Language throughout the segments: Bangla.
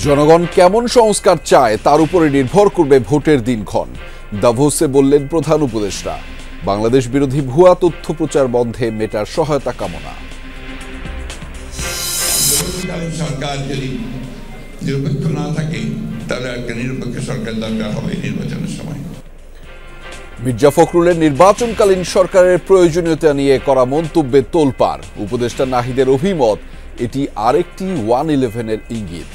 জনগণ কেমন সংস্কার চায় তার উপরে নির্ভর করবে ভোটের দিনক্ষণ, দাভোসে বললেন প্রধান উপদেষ্টা। বাংলাদেশ বিরোধী ভুয়া তথ্য প্রচার বন্ধে মেটার সহায়তা কামনা। সরকার যদি নিরপেক্ষ না থাকে তাহলে একটা নিরপেক্ষ সরকার দরকার হবে নির্বাচনের সময়। মির্জা ফখরুলের নির্বাচনকালীন সরকারের প্রয়োজনীয়তা নিয়ে করা মন্তব্যে তোলপাড়। উপদেষ্টা নাহিদের অভিমত, এটি আরেকটি 1-11-এর ইঙ্গিত।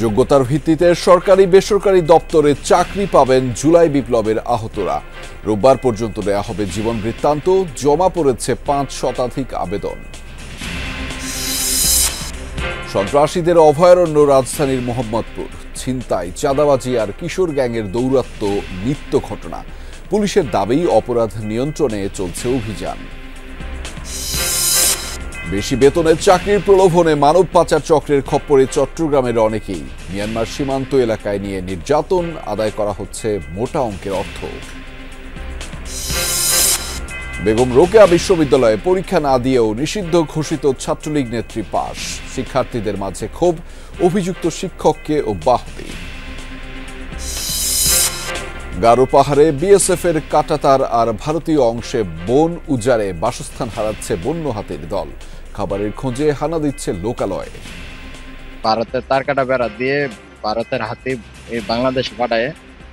যোগ্যতার ভিত্তিতে সরকারি বেসরকারি দপ্তরে চাকরি পাবেন জুলাই বিপ্লবের আহতরা। রোববার পর্যন্ত দেয়া হবে জীবন বৃত্তান্ত, জমা পড়েছে 5 শতাধিক আবেদন। সন্ত্রাসীদের অভয়ারণ্য রাজধানীর মোহাম্মদপুর। ছিনতাই, চাঁদাবাজি আর কিশোর গ্যাংয়ের দৌরাত্ম্য নিত্য ঘটনা। পুলিশের দাবি অপরাধ নিয়ন্ত্রণে চলছে অভিযান। বেশি বেতনের চাকরির প্রলোভনে মানব পাচার চক্রের খপ্পরে চট্টগ্রামের অনেকেই। মিয়ানমার সীমান্ত এলাকায় নিয়ে নির্যাতন, আদায় করা হচ্ছে মোটা অঙ্কের অর্থ। বেগম রোকেয়া বিশ্ববিদ্যালয়ে পরীক্ষা না দিয়েও নিষিদ্ধ ঘোষিত ছাত্রলীগ নেত্রী পাস। শিক্ষার্থীদের মাঝে ক্ষোভ, অভিযুক্ত শিক্ষককে অব্যাহতি। গারো পাহাড়ে বিএসএফ এর কাঁটাতার আর ভারতীয় অংশে বন উজাড়ে বাসস্থান হারাচ্ছে বন্য হাতির দল। খাবারের খোঁজে হানা দিচ্ছে লোকালয়ে। ভারতের তারকাটা বেড়া দিয়ে ভারতের হাতি বাংলাদেশে পাঠায়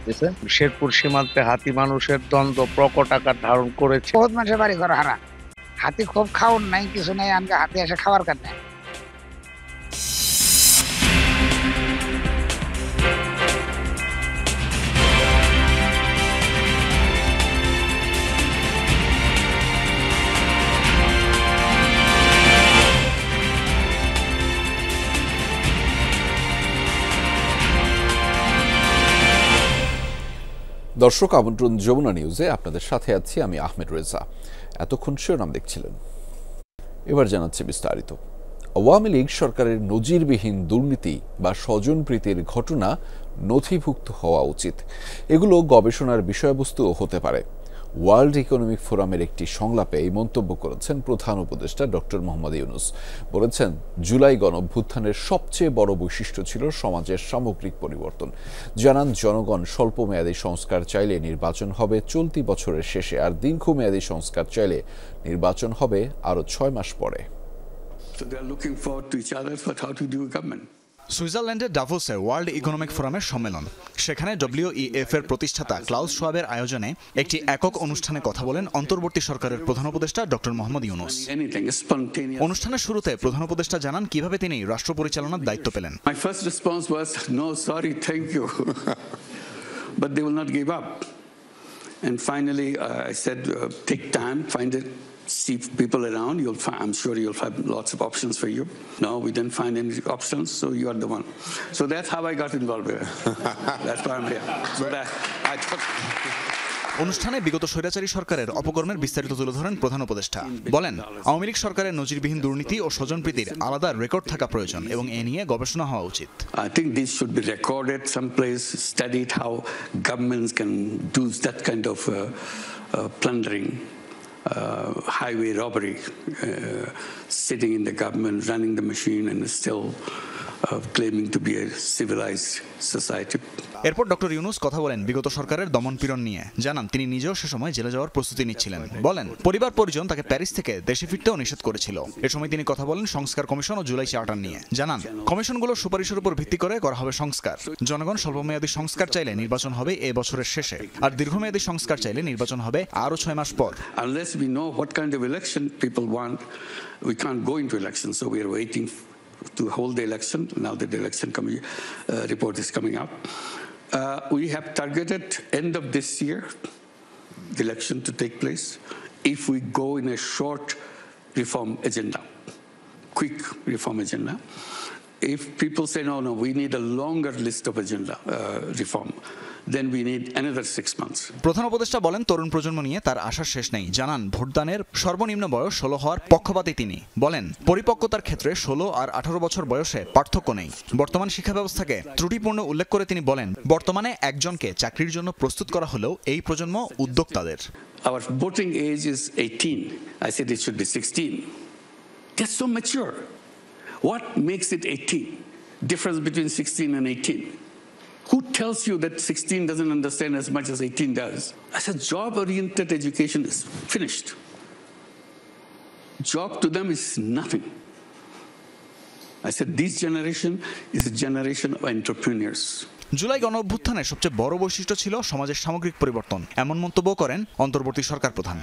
দিয়েছে। শেরপুর সীমান্তে হাতি মানুষের দ্বন্দ্ব প্রকট আকার ধারণ করেছে। বহুত মানুষের বাড়ি ঘর হারা, হাতি খুব খাওয়ার নাই, কিছু নাই, আনকে হাতি এসে খাওয়ার কারণে। দর্শক, আমন্ত্রণ যমুনা নিউজে আপনাদের সাথে আছি আমি আহমেদ রেজা। এতক্ষণ শিরোনাম দেখছিলেন, এবার জানাচ্ছি বিস্তারিত। আওয়ামী লীগ সরকারের নজিরবিহীন দুর্নীতি বা স্বজনপ্রীতির ঘটনা নথিভুক্ত হওয়া উচিত। এগুলো গবেষণার বিষয়বস্তু হতে পারে। ওয়ার্ল্ড ইকোনমিক ফোরামের একটি সংলাপে এই মন্তব্য করেছেন প্রধান উপদেষ্টা ডক্টর মোহাম্মদ ইউনূস। বলেছেন, জুলাই গণঅভ্যুত্থানের সবচেয়ে বড় বৈশিষ্ট্য ছিল সমাজের সামগ্রিক পরিবর্তন। জানান, জনগণ স্বল্পমেয়াদী সংস্কার চাইলে নির্বাচন হবে চলতি বছরের শেষে, আর দীর্ঘমেয়াদী সংস্কার চাইলে নির্বাচন হবে আরও 6 মাস পরে। সুইজারল্যান্ডের ডাভোসে ওয়ার্ল্ড ইকোনমিক ফোরামের সম্মেলন। সেখানে WEF এর প্রতিষ্ঠাতা ক্লাউস শোয়াবের আয়োজনে একটি একক অনুষ্ঠানে কথা বলেন অন্তর্বর্তী সরকারের প্রধান উপদেষ্টা ডক্টর মোহাম্মদ ইউনূস। অনুষ্ঠানের শুরুতে প্রধান উপদেষ্টা জানান কিভাবে তিনি রাষ্ট্র পরিচালনার দায়িত্ব পেলেন। See people around, I'm sure you'll find lots of options for you. No, we didn't find any options, so you are the one. So that's how I got involved with it. That's why I'm here. But I thought... অনুষ্ঠানে বিগত স্বৈরাচারী সরকারের অপকর্মের বিস্তারিত তুলে ধরেন প্রধান উপদেষ্টা। বলেন, আওয়ামী লীগ সরকারের নজিরবিহীন দুর্নীতি ও স্বজনপ্রীতির আলাদা রেকর্ড থাকা প্রয়োজন এবং এ নিয়ে গবেষণা হওয়া উচিত। I think this should be recorded someplace, studied how governments can do that kind of plundering. Highway robbery, sitting in the government, running the machine, and still claiming to be a civilized society. এরপর ডক্টর ইউনূস কথা বলেন বিগত সরকারের দমনপীড়ন নিয়ে। জানান, তিনি নিজেও সে সময় জেলে যাওয়ার প্রস্তুতি নিচ্ছিলেন। বলেন, পরিবার পরিজন তাকে প্যারিস থেকে দেশে ফিরতেও নিষেধ করেছিল। এ সময় তিনি কথা বলেন সংস্কার কমিশন ও জুলাই চার্টার নিয়ে। জানান, কমিশনগুলোর সুপারিশের উপর ভিত্তি করে করা হবে সংস্কার। জনগণ স্বল্পমেয়াদী সংস্কার চাইলে নির্বাচন হবে এ বছরের শেষে, আর দীর্ঘমেয়াদী সংস্কার চাইলে নির্বাচন হবে আরও 6 মাস পর। Unless we know what kind of election people want, we can't go into election. So we are waiting to hold the election. Now that the election report is coming up. We have targeted end of this year the election to take place if we go in a short reform agenda, quick reform agenda. If people say no, we need a longer list of agenda reform, then we need another 6 months. প্রধান উপদেষ্টা বলেন, তরুণ প্রজন্ম নিয়ে তার আশার শেষ নেই। জানান, ভোটদানের সর্বনিম্ন বয়স 16 হওয়ার পক্ষপাতী তিনি। বলেন, পরিপক্কতার ক্ষেত্রে 16 আর 18 বছর বয়সে পার্থক্য নেই। বর্তমান শিক্ষা ব্যবস্থাকে ত্রুটিপূর্ণ উল্লেখ করে তিনি বলেন, বর্তমানে একজনকে চাকরির জন্য প্রস্তুত করা হলেও এই প্রজন্ম উদ্যোক্তাদের। Our voting age is 18. I said it should be 16. They're so mature. What makes it 18? Difference between 16 and 18. Who tells you that 16 doesn't understand as much as 18 does? I said, job-oriented education is finished. Job to them is nothing. I said, this generation is a generation of entrepreneurs. July গণঅভ্যুত্থানের সবচেয়ে বড় বৈশিষ্ট্য ছিল সমাজের সামগ্রিক পরিবর্তন, এমন মন্তব্য করেন অন্তর্বর্তী সরকার প্রধান।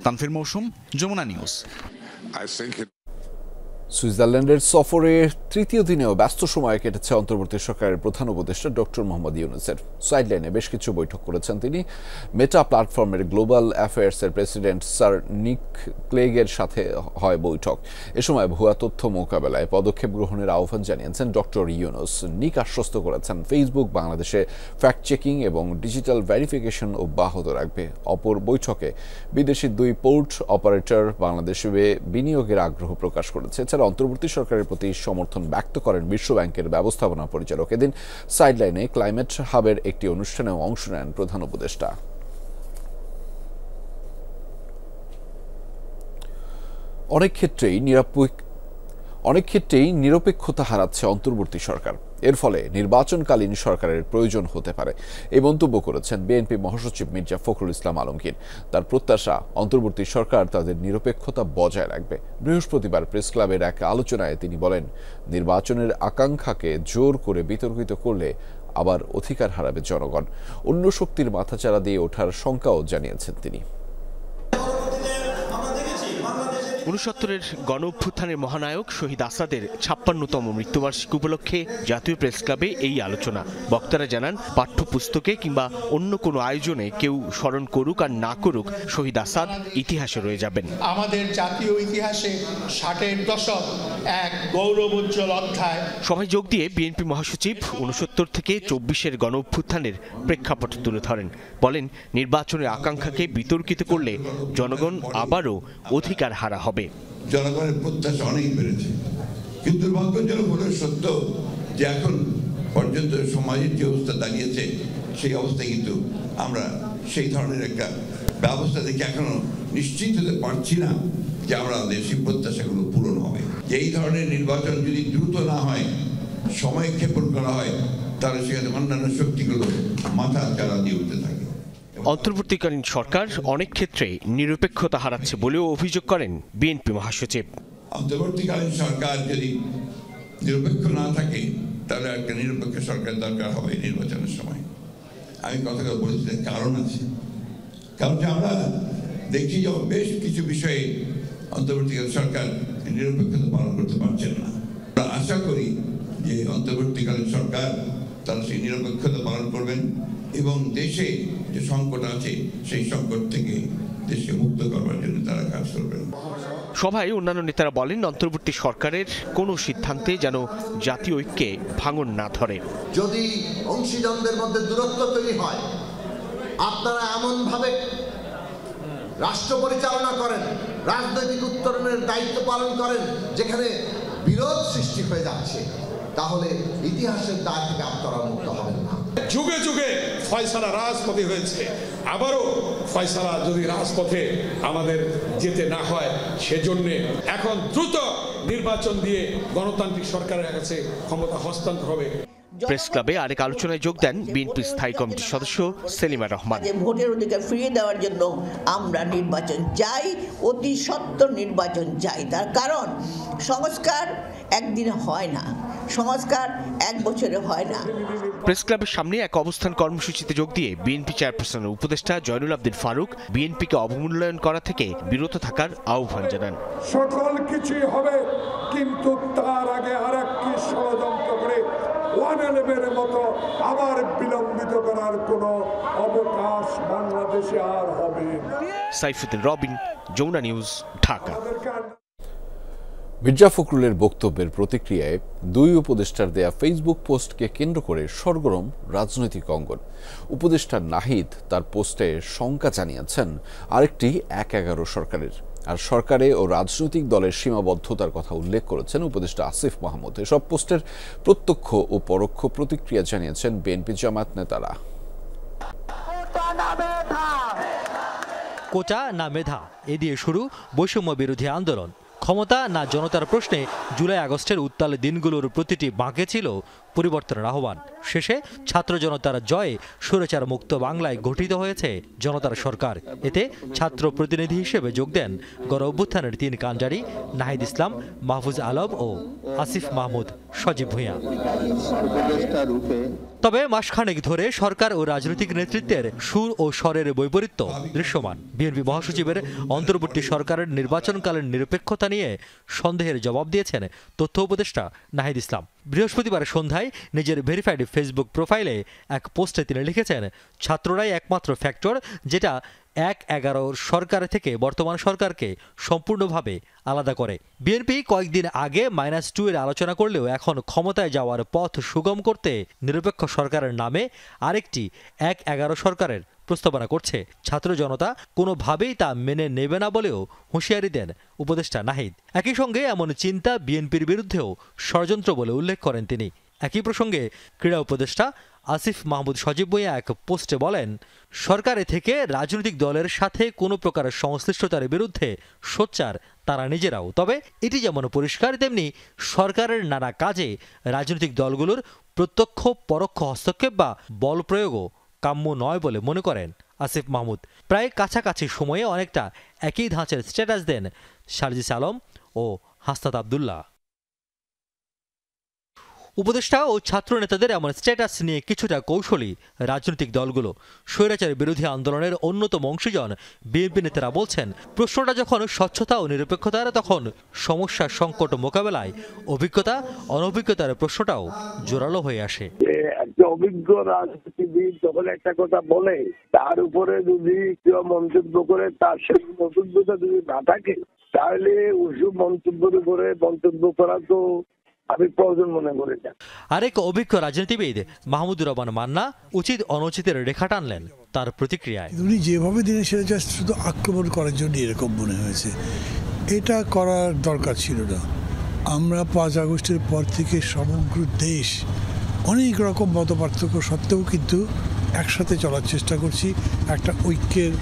তানফির মৌসুম, যমুনা নিউজ। সুইজারল্যান্ডের সফরের তৃতীয় দিনেও ব্যস্ত সময় কেটেছে অন্তর্বর্তী সরকারের প্রধান উপদেষ্টা ডক্টর মোহাম্মদ ইউনূসের। সাইডলাইনে বেশ কিছু বৈঠক করেছেন তিনি। মেটা প্ল্যাটফর্মের গ্লোবাল অ্যাফেয়ার্সের প্রেসিডেন্ট স্যার নিক ক্লেগের সাথে হয় বৈঠক। এ সময় ভুয়া তথ্য মোকাবেলায় পদক্ষেপ গ্রহণের আহ্বান জানিয়েছেন ডক্টর ইউনূস। নিক আশ্বস্ত করেছেন ফেসবুক বাংলাদেশে ফ্যাক্ট চেকিং এবং ডিজিটাল ভেরিফিকেশন অব্যাহত রাখবে। অপর বৈঠকে বিদেশি 2 পোর্ট অপারেটর বাংলাদেশে বিনিয়োগের আগ্রহ প্রকাশ করেছে। অন্তর্বর্তী সরকারের প্রতি সমর্থন ব্যক্ত করেন বিশ্ব ব্যাংকের ব্যবস্থাপনা পরিচালক। এদিন সাইডলাইনে ক্লাইমেট হাবের একটি অনুষ্ঠানেও অংশ নেন প্রধান উপদেষ্টা। অনেক ক্ষেত্রেই নিরপেক্ষতা হারাচ্ছে অন্তর্বর্তী সরকার। এর ফলে নির্বাচনকালীন সরকারের প্রয়োজন হতে পারে, এই মন্তব্য করেছেন বিএনপি মহাসচিব মির্জা ফখরুল ইসলাম আলমগীর। তার প্রত্যাশা, অন্তর্বর্তী সরকার তাদের নিরপেক্ষতা বজায় রাখবে। বৃহস্পতিবার প্রেস ক্লাবের এক আলোচনায় তিনি বলেন, নির্বাচনের আকাঙ্ক্ষাকে জোর করে বিতর্কিত করলে আবার অধিকার হারাবে জনগণ। অন্য শক্তির মাথাচাড়া দিয়ে ওঠার শঙ্কাও জানিয়েছেন তিনি। ৬৯-এর গণ অভ্যুত্থানের মহানায়ক শহীদ আসাদের ৫৬তম মৃত্যুবার্ষিকী উপলক্ষে জাতীয় প্রেস ক্লাবে এই আলোচনা। বক্তারা জানান, পাঠ্যপুস্তকে কিংবা অন্য কোনো আয়োজনে কেউ স্মরণ করুক আর না করুক, শহীদ আসাদ ইতিহাসে রয়ে যাবেন। আমাদের জাতীয় ইতিহাসে ৬০-এর দশক এক গৌরবোজ্জ্বল অধ্যায়। সভায় যোগ দিয়ে বিএনপি মহাসচিব ৬৯ থেকে ২৪-এর গণ অভ্যুত্থানের প্রেক্ষাপট তুলে ধরেন। বলেন, নির্বাচনের আকাঙ্ক্ষাকে বিতর্কিত করলে জনগণ আবারও অধিকার হারা হবে। জনগণের প্রত্যাশা অনেক বেড়েছে, কিন্তু দুর্ভাগ্যজনক হলে সত্য যে এখন পর্যন্ত সমাজের যে অবস্থা দাঁড়িয়েছে, সেই অবস্থায় কিন্তু আমরা সেই ধরনের একটা ব্যবস্থা দেখে এখনো নিশ্চিত হতে পারছি না যে আমরা দেশের প্রত্যাশাগুলো পূরণ হবে। এই ধরনের নির্বাচন যদি দ্রুত না হয়, সময় ক্ষেপণ করা হয়, তাহলে সেখানে অন্যান্য শক্তিগুলো মাথা চাড়া দিয়ে উঠতে থাকে। অন্তর্বর্তীকালীন সরকার অনেক ক্ষেত্রে নিরপেক্ষতা হারাচ্ছে বলেও অভিযোগ করেন বিএনপি মহাসচিব। অন্তর্বর্তীকালীন সরকার যদি নিরপেক্ষ না থাকে, তাহলে একটা নিরপেক্ষ সরকার দরকার হবে নির্বাচনের সময়। আমি কথাটা বলেছি, কারণ আছে। কারণ যে আমরা দেখছি যে বেশ কিছু বিষয়ে অন্তর্বর্তীকালীন সরকার নিরপেক্ষতা পালন করতে পারছেন না। আমরা আশা করি যে অন্তর্বর্তীকালীন সরকার তারা সেই নিরপেক্ষতা পালন করবেন এবং দেশে যে সংকট আছে, সেই সংকট থেকে দেশকে মুক্ত করবার জন্য তারা কাজ করবেন। সভায় অন্যান্য নেতারা বলেন, অন্তর্বর্তী সরকারের কোনো সিদ্ধান্তে যেন জাতীয় ঐক্যে ভাঙন না ধরে। যদি অংশীদারদের মধ্যে দূরত্ব তৈরি হয়, আপনারা এমনভাবে রাষ্ট্র পরিচালনা করেন, রাজনৈতিক উত্তরণের দায়িত্ব পালন করেন যেখানে বিরোধ সৃষ্টি হয়ে যাচ্ছে, তাহলে ইতিহাসের দায় থেকে আপনারা মুক্ত হবেন না। যুগে যুগে ফয়সালা রাজপথে হয়েছে, আবারও ফয়সালা যদি রাজপথে আমাদের যেতে না হয়, সেজন্য এখন দ্রুত নির্বাচন দিয়ে গণতান্ত্রিক সরকারের কাছে ক্ষমতা হস্তান্তর হবে। প্রেস ক্লাবে আরেক আলোচনায় যোগ দেন বিএনপি স্থায়ী কমিটির সদস্য সেলিমা রহমান। ভোটের অধিকার ফিরিয়ে দেওয়ার জন্য আমরা নির্বাচন চাই, অতি সত্বর নির্বাচন চাই। তার কারণ সংস্কার একদিনে হয় না, সংস্কার 1 বছরে হয় না। প্রেস ক্লাবের সামনে এক অবস্থান কর্মসূচিতে যোগ দিয়ে বিএনপি চেয়ারপারসনের উপদেষ্টা জয়নুল আবদিন ফারুক বিএনপিকে অবমূল্যায়ন করা থেকে বিরত থাকার আহ্বান জানান। সকল কিছুই হবে, কিন্তু তার আগে আরেকটি ষড়যন্ত্র করে 111-এর মতো আবার বিলম্বিত করার কোনো অবকাশ বাংলাদেশে আর হবে না। সাইফুদ্দিন রবিন, যমুনা নিউজ, ঢাকা। মির্জা ফখরুলের বক্তব্যের প্রতিক্রিয়ায় 2 উপদেষ্টার দেয়া ফেসবুক পোস্টকে কেন্দ্র করে সরগরম রাজনৈতিক অঙ্গন। উপদেষ্টা নাহিদ তার পোস্টে শঙ্কা জানিয়েছেন আরেকটি 1-11 সরকারের, আর সরকারে ও রাজনৈতিক দলের সীমাবদ্ধতার কথা উল্লেখ করেছেন উপদেষ্টা আসিফ মাহমুদ। এসব পোস্টের প্রত্যক্ষ ও পরোক্ষ প্রতিক্রিয়া জানিয়েছেন বিএনপি জামায়াত নেতারা। কোটা না মেধা এ দিয়ে শুরু বৈষম্য বিরোধী আন্দোলন। ক্ষমতা না জনতার প্রশ্নে জুলাই আগস্টের উত্তাল দিনগুলোর প্রতিটি বাঁকে ছিল পরিবর্তনের আহ্বান। শেষে ছাত্র জনতার জয়ে স্বৈরাচার মুক্ত বাংলায় গঠিত হয়েছে জনতার সরকার। এতে ছাত্র প্রতিনিধি হিসেবে যোগ দেন গণ অভ্যুত্থানের ৩ কাণ্ডারি নাহিদ ইসলাম, মাহফুজ আলম ও আসিফ মাহমুদ সজীব ভূঁইয়া। তবে মাসখানেক ধরে সরকার ও রাজনৈতিক নেতৃত্বের সুর ও স্বরের বৈপরীত্য দৃশ্যমান। বিএনপি মহাসচিবের অন্তর্বর্তী সরকারের নির্বাচনকালীন নিরপেক্ষতা নিয়ে সন্দেহের জবাব দিয়েছেন তথ্য উপদেষ্টা নাহিদ ইসলাম। বৃহস্পতিবার সন্ধ্যায় নিজের ভেরিফাইড ফেসবুক প্রোফাইলে এক পোস্টে তিনি লিখেছেন, ছাত্ররাই একমাত্র ফ্যাক্টর যেটা ১/১১ সরকার থেকে বর্তমান সরকারকে সম্পূর্ণভাবে আলাদা করে। বিএনপি কয়েকদিন আগে -2 এর আলোচনা করলেও এখন ক্ষমতায় যাওয়ার পথ সুগম করতে নিরপেক্ষ সরকারের নামে আরেকটি ১/১১ সরকারের প্রস্তাবনা করছে। ছাত্র জনতা কোনোভাবেই তা মেনে নেবে না বলেও হুঁশিয়ারি দেন উপদেষ্টা নাহিদ। একই সঙ্গে এমন চিন্তা বিএনপির বিরুদ্ধেও ষড়যন্ত্র বলে উল্লেখ করেন তিনি। একই প্রসঙ্গে ক্রীড়া উপদেষ্টা আসিফ মাহমুদ সজীব ভূঁইয়া এক পোস্টে বলেন, সরকারে থেকে রাজনৈতিক দলের সাথে কোনো প্রকার সংশ্লিষ্টতার বিরুদ্ধে সোচ্চার তারা নিজেরাও। তবে এটি যেমন পরিষ্কার, তেমনি সরকারের নানা কাজে রাজনৈতিক দলগুলোর প্রত্যক্ষ পরোক্ষ হস্তক্ষেপ বা বল প্রয়োগও কাম্য নয় বলে মনে করেন আসিফ মাহমুদ। প্রায় কাছাকাছি সময়ে অনেকটা একই ধাঁচের স্ট্যাটাস দেন সার্জিস আলম ও হাসনাত আবদুল্লাহ। উপদেষ্টা ও ছাত্র নেতাদের এমন স্ট্যাটাস নিয়ে কিছুটা কৌশলী রাজনৈতিক দলগুলো। স্বৈরাচার বিরোধী আন্দোলনের অন্যতম অংশীজন বিএনপি নেতারা বলছেন, প্রশ্নটা যখন স্বচ্ছতা ও নিরপেক্ষতার, তখন সমস্যা সংকট মোকাবেলায় অভিজ্ঞতা অনভিজ্ঞতার প্রশ্নটাও জোরালো হয়ে আসে। একটা অভিজ্ঞ রাজনীতিবিদ যখন একটা কথা বলে, তার উপরে যদি কেউ মন্তব্য করে, তার সেই অভিজ্ঞতা যদি না থাকে, তাহলে ওসব মন্তব্যের উপরে মন্তব্য করা তো আমি প্রয়োজন মনে করি না। আরেক অভিজ্ঞ রাজনীতিবিদ মাহমুদুর রহমান মান্না উচিত অনুচিতের রেখা টানলেন তার প্রতিক্রিয়ায়। উনি যেভাবে দিনে সেটা জাস্ট শুধু আক্রমণ করার জন্য এরকম মনে হয়েছে। এটা করার দরকার ছিল না। আমরা 5 আগস্টের পর থেকে সমগ্র দেশ অনেক রকম মতপার্থক্য সত্ত্বেও কিন্তু একসাথে চলার চেষ্টা করছি। একটা ঐক্যের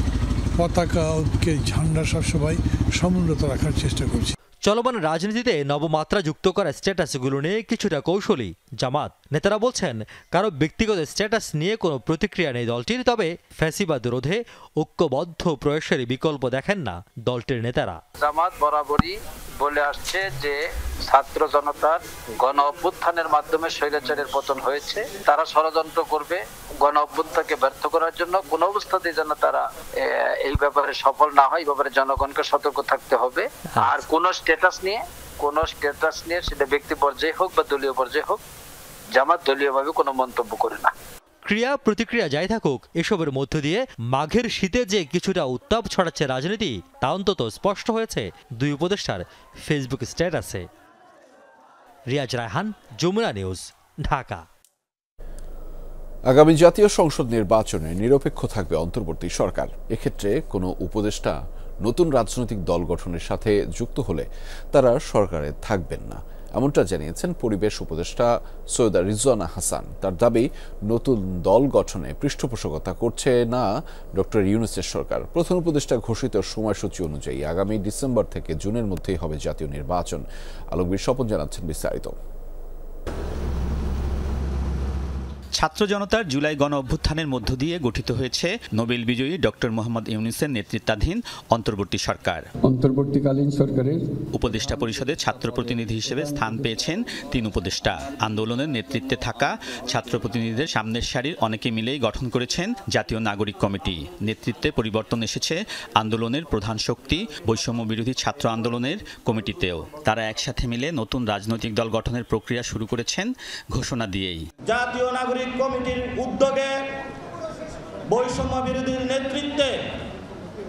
পতাকা, ঐক্যের ঝান্ডা সবসময় সমুন্নত রাখার চেষ্টা করছি। চলমান রাজনীতিতে নবমাত্রা যুক্ত করা স্ট্যাটাসগুলো নিয়ে কিছুটা কৌশলী জামাত। নেতারা বলছেন, কারো ব্যক্তিগত স্ট্যাটাস নিয়ে কোনো প্রতিক্রিয়া নেই দলটির। তবে ফ্যাসিবাদ রোধে ঐক্যবদ্ধ প্রয়াসের বিকল্প দেখেন না দলটির নেতারা। জামাত বরাবরই বলে আসছে যে ছাত্র জনতার গণ অভ্যুত্থানের মাধ্যমে স্বৈরাচারের পতন হয়েছে। তারা ষড়যন্ত্র করবে গণ অভ্যুত্থানকে ব্যর্থ করার জন্য। কোন অবস্থাতেই যেন তারা এই ব্যাপারে সফল না হয়, এই ব্যাপারে জনগণকে সতর্ক থাকতে হবে। আর কোন স্ট্যাটাস নিয়ে সেটা ব্যক্তি পর্যায়ে হোক বা দলীয় পর্যায়ে হোক, জামাত দলীয়ভাবে কোনো মন্তব্য করে না। ক্রিয়া প্রতিক্রিয়া যাই থাকুক, এসবের মধ্য দিয়ে মাঘের শীতে যে কিছুটা উত্তাপ ছড়াচ্ছে রাজনীতি, তা অন্তত স্পষ্ট হয়েছে দুই উপদেষ্টার ফেসবুক স্ট্যাটাসে। রিয়াজ রায়হান, যমুনা নিউজ, ঢাকা। আগামী জাতীয় সংসদ নির্বাচনে নিরপেক্ষ থাকবে অন্তর্বর্তী সরকার। এক্ষেত্রে কোনো উপদেষ্টা নতুন রাজনৈতিক দল গঠনের সাথে যুক্ত হলে তারা সরকারে থাকবেন না, এমনটা জানিয়েছেন পরিবেশ উপদেষ্টা সৈয়দা রিজওয়ানা হাসান। তার দাবি, নতুন দল গঠনে পৃষ্ঠপোষকতা করছে না ডক্টর ইউনূসের সরকার। প্রধান উপদেষ্টা ঘোষিত সময়সূচি অনুযায়ী আগামী ডিসেম্বর থেকে জুনের মধ্যেই হবে জাতীয় নির্বাচন। আলমগীর স্বপন জানাচ্ছেন বিস্তারিত। ছাত্র জনতার জুলাই গণ অভ্যুত্থানের মধ্য দিয়ে গঠিত হয়েছে নোবেল বিজয়ী ডক্টর মোহাম্মদ ইউনূসের নেতৃত্বাধীন অন্তর্বর্তী সরকার। অন্তর্বর্তীকালীন সরকারের উপদেষ্টা পরিষদে ছাত্র প্রতিনিধি হিসেবে স্থান পেয়েছেন 3 উপদেষ্টা। আন্দোলনের নেতৃত্বে থাকা ছাত্র প্রতিনিধিদের সামনের সারির অনেকে মিলেই গঠন করেছেন জাতীয় নাগরিক কমিটি। নেতৃত্বে পরিবর্তন এসেছে আন্দোলনের প্রধান শক্তি বৈষম্য বিরোধী ছাত্র আন্দোলনের কমিটিতেও। তারা একসাথে মিলে নতুন রাজনৈতিক দল গঠনের প্রক্রিয়া শুরু করেছেন ঘোষণা দিয়েই। জাতীয় নাগরিক কমিটির উদ্যোগে বৈষম্য বিরোধীর নেতৃত্বে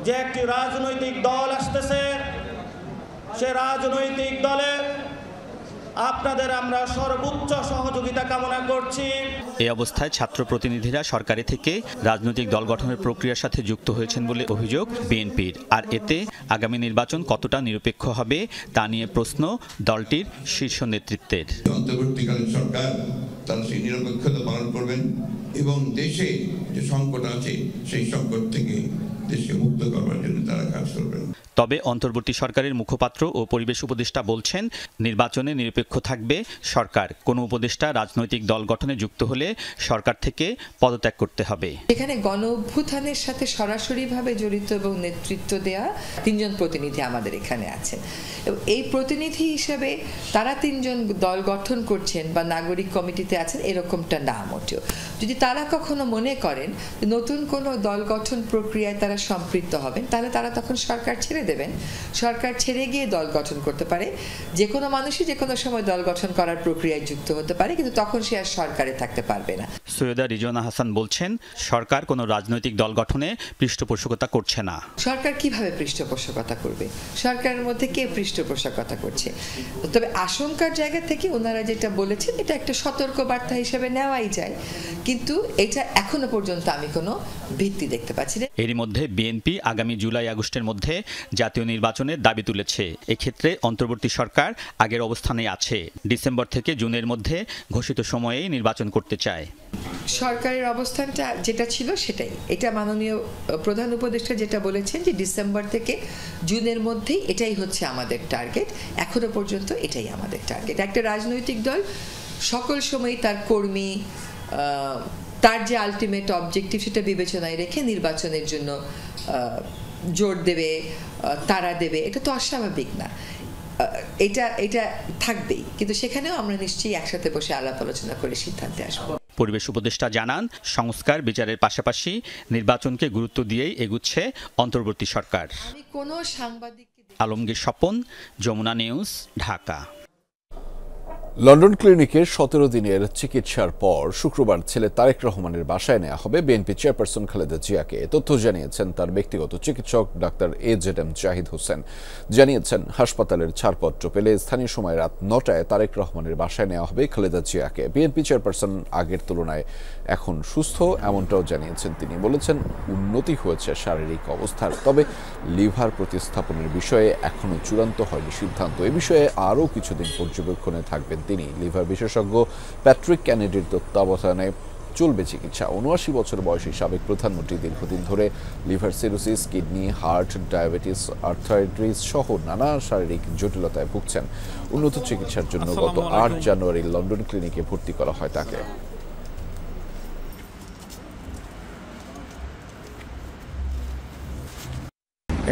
যে একটি রাজনৈতিক দল আসতেছে, সে রাজনৈতিক দলে আপনাদের আমরা সর্বোচ্চ সহযোগিতা কামনা করছি। এই অবস্থায় ছাত্র প্রতিনিধিরা সরকারে থেকে রাজনৈতিক দল গঠনের প্রক্রিয়ার সাথে যুক্ত হয়েছেন বলে অভিযোগ বিএনপির। আর এতে আগামী নির্বাচন কতটা নিরপেক্ষ হবে তা নিয়ে প্রশ্ন দলটির শীর্ষ নেতৃত্বের। অন্তর্বর্তীকালীন সরকার তারা সেই নিরপেক্ষতা পালন করবেন এবং দেশে যে সংকট আছে সেই সংকট থেকে দেশকে মুক্ত করবার জন্য তারা কাজ করবেন। তবে অন্তর্বর্তী সরকারের মুখপাত্র ও পরিবেশ উপদেষ্টা বলছেন, নির্বাচনে নিরপেক্ষ থাকবে সরকার। কোনো উপদেষ্টা রাজনৈতিক দল গঠনে যুক্ত হলে সরকার থেকে পদত্যাগ করতে হবে। এখানে গণ অভ্যুত্থানের সাথে সরাসরিভাবে জড়িত এবং নেতৃত্ব দেয়া 3 জন প্রতিনিধি আমাদের এখানে আছেন। এবং এই প্রতিনিধি হিসেবে তারা 3 জন দল গঠন করছেন বা নাগরিক কমিটিতে আছেন এরকমটা না মোটেও। যদি তারা কখনো মনে করেন নতুন কোনো দল গঠন প্রক্রিয়ায় তারা সম্পৃক্ত হবেন, তাহলে তারা তখন সরকার ছেড়ে দেবেন। সরকার ছেড়ে গিয়ে দল গঠন করতে পারে। যে কোনো মানুষই যে কোনো সময় দল গঠন করার প্রক্রিয়ায় যুক্ত হতে পারে, কিন্তু তখন সে আর সরকারে থাকতে পারবে না। সৈয়দা রিজওয়ানা হাসান বলছেন, সরকার কোনো রাজনৈতিক দল গঠনে পৃষ্ঠপোষকতা করছে না। সরকার কিভাবে পৃষ্ঠপোষকতা করবে? সরকারের মধ্যে কে পৃষ্ঠপোষকতা করছে? তবে আশঙ্কার জায়গা থেকে ওনারা যেটা বলেছেন এটা একটা সতর্ক বার্তা হিসেবে নেওয়াই যায়, কিন্তু এটা এখনো পর্যন্ত আমি কোনো ভিত্তি দেখতে পাচ্ছি না। এরই মধ্যে বিএনপি আগামী জুলাই আগস্টের মধ্যে জাতীয় নির্বাচনের দাবি তুলেছে। এক্ষেত্রে অন্তর্বর্তী সরকার আগের অবস্থানে আছে, ডিসেম্বর থেকে জুনের মধ্যে ঘোষিত সময়েই নির্বাচন করতে চায়। সরকারের অবস্থানটা যেটা ছিল সেটাই। এটা মাননীয় প্রধান উপদেষ্টা যেটা বলেছেন যে ডিসেম্বর থেকে জুনের মধ্যেই এটাই হচ্ছে আমাদের টার্গেট। এখনো পর্যন্ত এটাই আমাদের টার্গেট। একটা রাজনৈতিক দল সকল সময় তার কর্মী, তার যে আলটিমেট অবজেক্টিভ সেটা বিবেচনায় রেখে নির্বাচনের জন্য জোর দেবে, তারা দেবে, এটা তো অস্বাভাবিক না। এটা থাকবেই, কিন্তু সেখানেও আমরা নিশ্চয়ই একসাথে বসে আলাপ আলোচনা করে সিদ্ধান্তে আসবো। পরিবেশ উপদেষ্টা জানান, সংস্কার বিচারের পাশাপাশি নির্বাচনকে গুরুত্ব দিয়েই এগুচ্ছে অন্তর্বর্তী সরকার। আলমগীর স্বপন, যমুনা নিউজ, ঢাকা। লন্ডন ক্লিনিকে 17 দিনের চিকিৎসার পর শুক্রবার ছেলে তারেক রহমানের বাসায় নেওয়া হবে বিএনপি চেয়ারপারসন খালেদা জিয়াকে। তথ্য জানিয়েছেন তার ব্যক্তিগত চিকিৎসক ডাক্তার AZM জাহিদ হোসেন। জানিয়েছেন, হাসপাতালের ছাড়পত্র পেলে স্থানীয় সময় রাত 9টায় তারেক রহমানের বাসায় নেওয়া হবে খালেদা জিয়াকে। বিএনপি চেয়ারপারসন আগের তুলনায় এখন সুস্থ, এমনটাও জানিয়েছেন তিনি। বলেছেন, উন্নতি হয়েছে শারীরিক অবস্থার, তবে লিভার প্রতিস্থাপনের বিষয়ে এখনো চূড়ান্ত হয়নি সিদ্ধান্ত। এ বিষয়ে আরও কিছুদিন পর্যবেক্ষণে থাকবেন তিনি। লিভার বিশেষজ্ঞ প্যাট্রিক কেনেডির তত্ত্বাবধানে চলবে চিকিৎসা। 79 বছর বয়সী সাবেক প্রধানমন্ত্রী দীর্ঘদিন ধরে liver cirrhosis, kidney, heart, diabetes, arthritis সহ নানা শারীরিক জটিলতায় ভুগছেন। উন্নত চিকিৎসার জন্য গত 8 জানুয়ারি লন্ডন ক্লিনিকে ভর্তি করা হয় তাকে।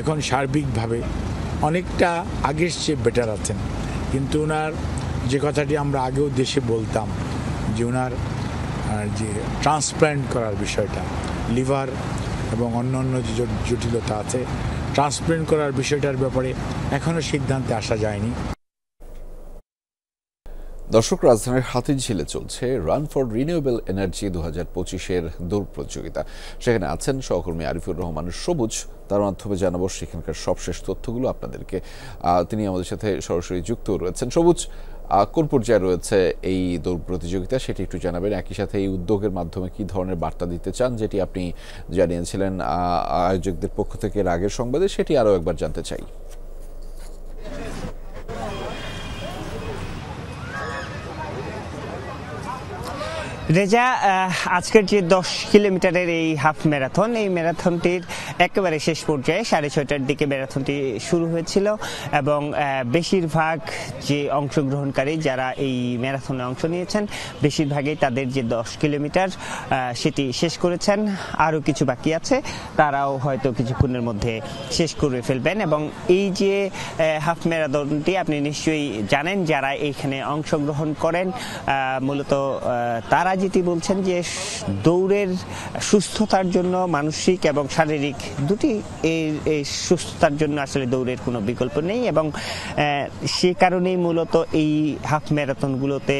এখন সার্বিকভাবে অনেকটা আগের চেয়ে বেটার আছেন, কিন্তু ওনার যে কথাটি আমরা আগেও দেশে বলতাম যে ওনার যে ট্রান্সপ্ল্যান্ট করার বিষয়টা, লিভার এবং অন্যান্য যে জটিলতা আছে, ট্রান্সপ্ল্যান্ট করার বিষয়টার ব্যাপারে এখনও সিদ্ধান্তে আসা যায়নি। দর্শক, রাজধানীর হাতিরঝিলে চলছে রান ফর রিনিউয়েবল এনার্জি 2025-এর দৌড় প্রতিযোগিতা। সেখানে আছেন সহকর্মী আরিফুর রহমান সবুজ। তার মাধ্যমে জানাবো সেখানকার সবশেষ তথ্যগুলো আপনাদেরকে। তিনি আমাদের সাথে সরাসরি যুক্ত রয়েছেন। সবুজ, কোন পর্যায়ে রয়েছে এই দৌড় প্রতিযোগিতা সেটি একটু জানাবেন। একই সাথে এই উদ্যোগের মাধ্যমে কি ধরনের বার্তা দিতে চান, যেটি আপনি জানিয়েছিলেন আয়োজকদের পক্ষ থেকে এর আগের সংবাদে, সেটি আরও একবার জানতে চাই। রেজা, আজকের যে 10 কিলোমিটারের এই হাফ ম্যারাথন, এই ম্যারাথনটির একেবারে শেষ পর্যায়ে 6:30টার দিকে ম্যারাথনটি শুরু হয়েছিল এবং বেশিরভাগ যে অংশগ্রহণকারী যারা এই ম্যারাথনে অংশ নিয়েছেন বেশিরভাগই তাদের যে 10 কিলোমিটার সেটি শেষ করেছেন। আরও কিছু বাকি আছে, তারাও হয়তো কিছুক্ষণের মধ্যে শেষ করে ফেলবেন। এবং এই যে হাফ ম্যারাথনটি আপনি নিশ্চয়ই জানেন, যারা এইখানে অংশগ্রহণ করেন মূলত তারা যেটি বলছেন যে দৌড়ের সুস্থতার জন্য, মানসিক এবং শারীরিক দুটি এই সুস্থতার জন্য আসলে দৌড়ের কোনো বিকল্প নেই। এবং সে কারণেই মূলত এই হাফ ম্যারাথনগুলোতে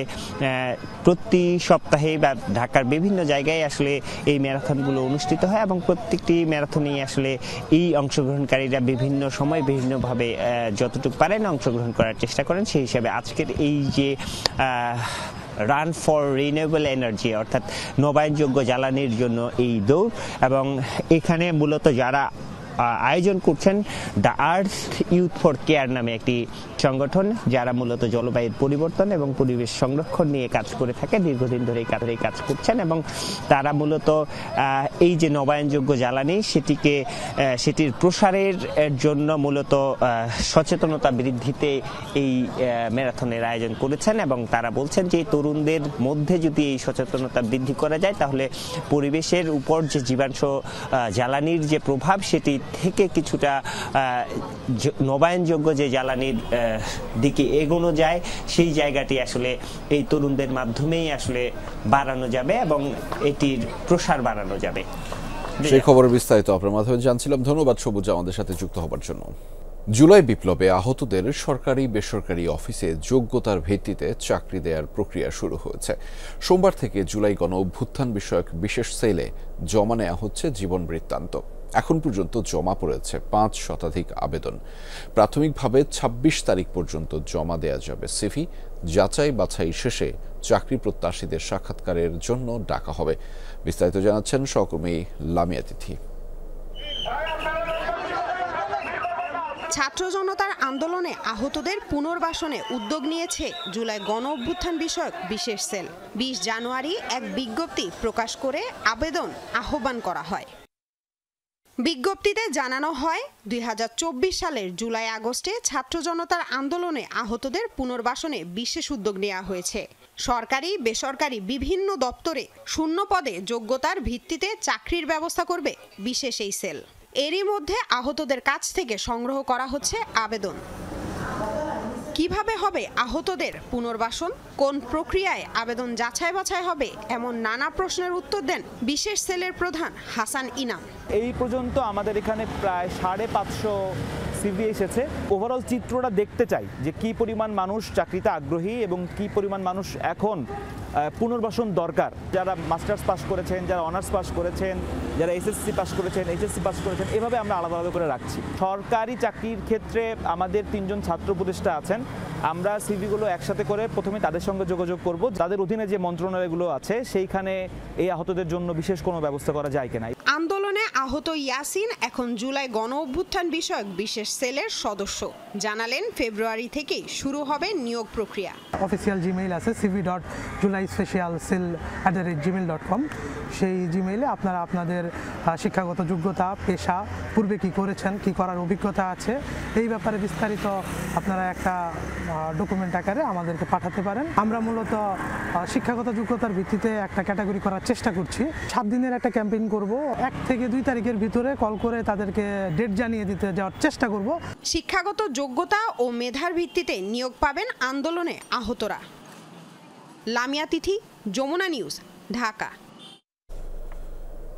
প্রতি সপ্তাহে বা ঢাকার বিভিন্ন জায়গায় আসলে এই ম্যারাথনগুলো অনুষ্ঠিত হয় এবং প্রত্যেকটি ম্যারাথনেই আসলে এই অংশগ্রহণকারীরা বিভিন্ন সময় বিভিন্নভাবে যতটুকু পারেন অংশগ্রহণ করার চেষ্টা করেন। সেই হিসাবে আজকের এই যে রান ফর রিনিউয়েবল এনার্জি অর্থাৎ নবায়নযোগ্য জ্বালানির জন্য এই দৌড়, এবং এখানে মূলত যারা আয়োজন করছেন the earth youth for care নামে একটি সংগঠন, যারা মূলত জলবায়ুর পরিবর্তন এবং পরিবেশ সংরক্ষণ নিয়ে কাজ করে থাকে, দীর্ঘদিন ধরে এই কাজ করছেন। এবং তারা মূলত এই যে নবায়নযোগ্য জ্বালানি সেটির প্রসারের জন্য মূলত সচেতনতা বৃদ্ধিতে এই ম্যারাথনের আয়োজন করেছেন। এবং তারা বলছেন যে তরুণদের মধ্যে যদি এই সচেতনতা বৃদ্ধি করা যায়, তাহলে পরিবেশের উপর যে জীবাশ্ম জ্বালানির যে প্রভাব, সেটি থেকে কিছুটা নবায়নযোগ্য যে জ্বালানির দিকে এগোনো যায়, সেই জায়গাটি আসলে এই তরুণদের মাধ্যমেই আসলে বাড়ানো যাবে এবং এটির প্রসার বাড়ানো যাবে। সেই খবরের বিস্তারিত আপনার মাধ্যমে জানছিলাম। ধন্যবাদ সবুজ আমাদের সাথে যুক্ত হবার জন্য। জুলাই বিপ্লবে আহতদের সরকারি বেসরকারি অফিসে যোগ্যতার ভিত্তিতে চাকরি দেওয়ার প্রক্রিয়া শুরু হয়েছে। সোমবার থেকে জুলাই গণ অভ্যুত্থান বিষয়ক বিশেষ সেলে জমা নেওয়া হচ্ছে জীবন বৃত্তান্ত। এখন পর্যন্ত জমা পড়েছে 5 শতাধিক আবেদন। প্রাথমিকভাবে 26 তারিখ পর্যন্ত জমা দেওয়া যাবে সিভি। যাচাই বাছাই শেষে চাকরি প্রত্যাশীদের সাক্ষাৎকারের জন্য ডাকা হবে। বিস্তারিত জানাচ্ছেন সহকর্মী লামিয়া তিথি। ছাত্র জনতার আন্দোলনে আহতদের পুনর্বাসনে উদ্যোগ নিয়েছে জুলাই গণ অভ্যুত্থান বিষয়ক বিশেষ সেল। 20 জানুয়ারি এক বিজ্ঞপ্তি প্রকাশ করে আবেদন আহ্বান করা হয়। বিজ্ঞপ্তিতে জানানো হয় 2024 সালের জুলাই আগস্টে ছাত্র জনতার আন্দোলনে আহতদের পুনর্বাসনে বিশেষ উদ্যোগ নেওয়া হয়েছে। সরকারি বেসরকারি বিভিন্ন দপ্তরে শূন্য পদে যোগ্যতার ভিত্তিতে চাকরির ব্যবস্থা করবে বিশেষ এই সেল। এরই মধ্যে আহতদের কাছ থেকে সংগ্রহ করা হচ্ছে আবেদন। কিভাবে হবে আহতদের পুনর্বাসন, কোন প্রক্রিয়ায় আবেদন যাচাই বাছাই হবে, এমন নানা প্রশ্নের উত্তর দেন বিশেষ সেলের প্রধান হাসান ইনাম। এই পর্যন্ত আমাদের এখানে প্রায় 550 সিভি এসেছে। ওভারঅল চিত্রটা দেখতে চাই যে কি পরিমাণ মানুষ চাকরিতে আগ্রহী এবং কি পরিমাণ মানুষ এখন পুনর্বাসন দরকার। যারা মাস্টার্স পাস করেছেন, যারা অনার্স পাস করেছেন, যারা এসএসসি পাস করেছেন, এইচএসসি পাস করেছেন, এভাবে আমরা আলাদা আলাদা করে রাখছি। সরকারি চাকরির ক্ষেত্রে আমাদের 3 জন ছাত্র উপদেষ্টা আছেন। আমরা সিভিগুলো একসাথে করে প্রথমে তাদের সঙ্গে যোগাযোগ করব, তাদের অধীনে যে মন্ত্রণালয়গুলো আছে সেইখানে এই আহতদের জন্য বিশেষ কোনো ব্যবস্থা করা যায় কিনা। আন্দোলনে আহত ইয়াসিন এখন জুলাই গণ অভ্যুত্থান বিষয়ক বিশেষ সেলের সদস্য। জানালেন ফেব্রুয়ারি থেকেই শুরু হবে নিয়োগ প্রক্রিয়া। অফিসিয়াল জিমেইল আছে cv.julaispecialcell@gmail.com। সেই জিমেইলে আপনারা আপনাদের শিক্ষাগত যোগ্যতা, পেশা, পূর্বে কি করেছেন, কি করার অভিজ্ঞতা আছে, এই ব্যাপারে বিস্তারিত আপনারা একটা ডকুমেন্ট আকারে আমাদেরকে পাঠাতে পারেন। আমরা মূলত শিক্ষাগত যোগ্যতার ভিত্তিতে একটা ক্যাটাগরি করার চেষ্টা করছি। 7 দিনের একটা ক্যাম্পেইন করব। 1 থেকে 2 তারিখের ভিতরে কল করে তাদেরকে ডেট জানিয়ে দিতে যাওয়ার চেষ্টা করব। শিক্ষাগত যোগ্যতা ও মেধার ভিত্তিতে নিয়োগ পাবেন আন্দোলনে আহতরা। লামিয়া তিথি, যমুনা নিউজ, ঢাকা।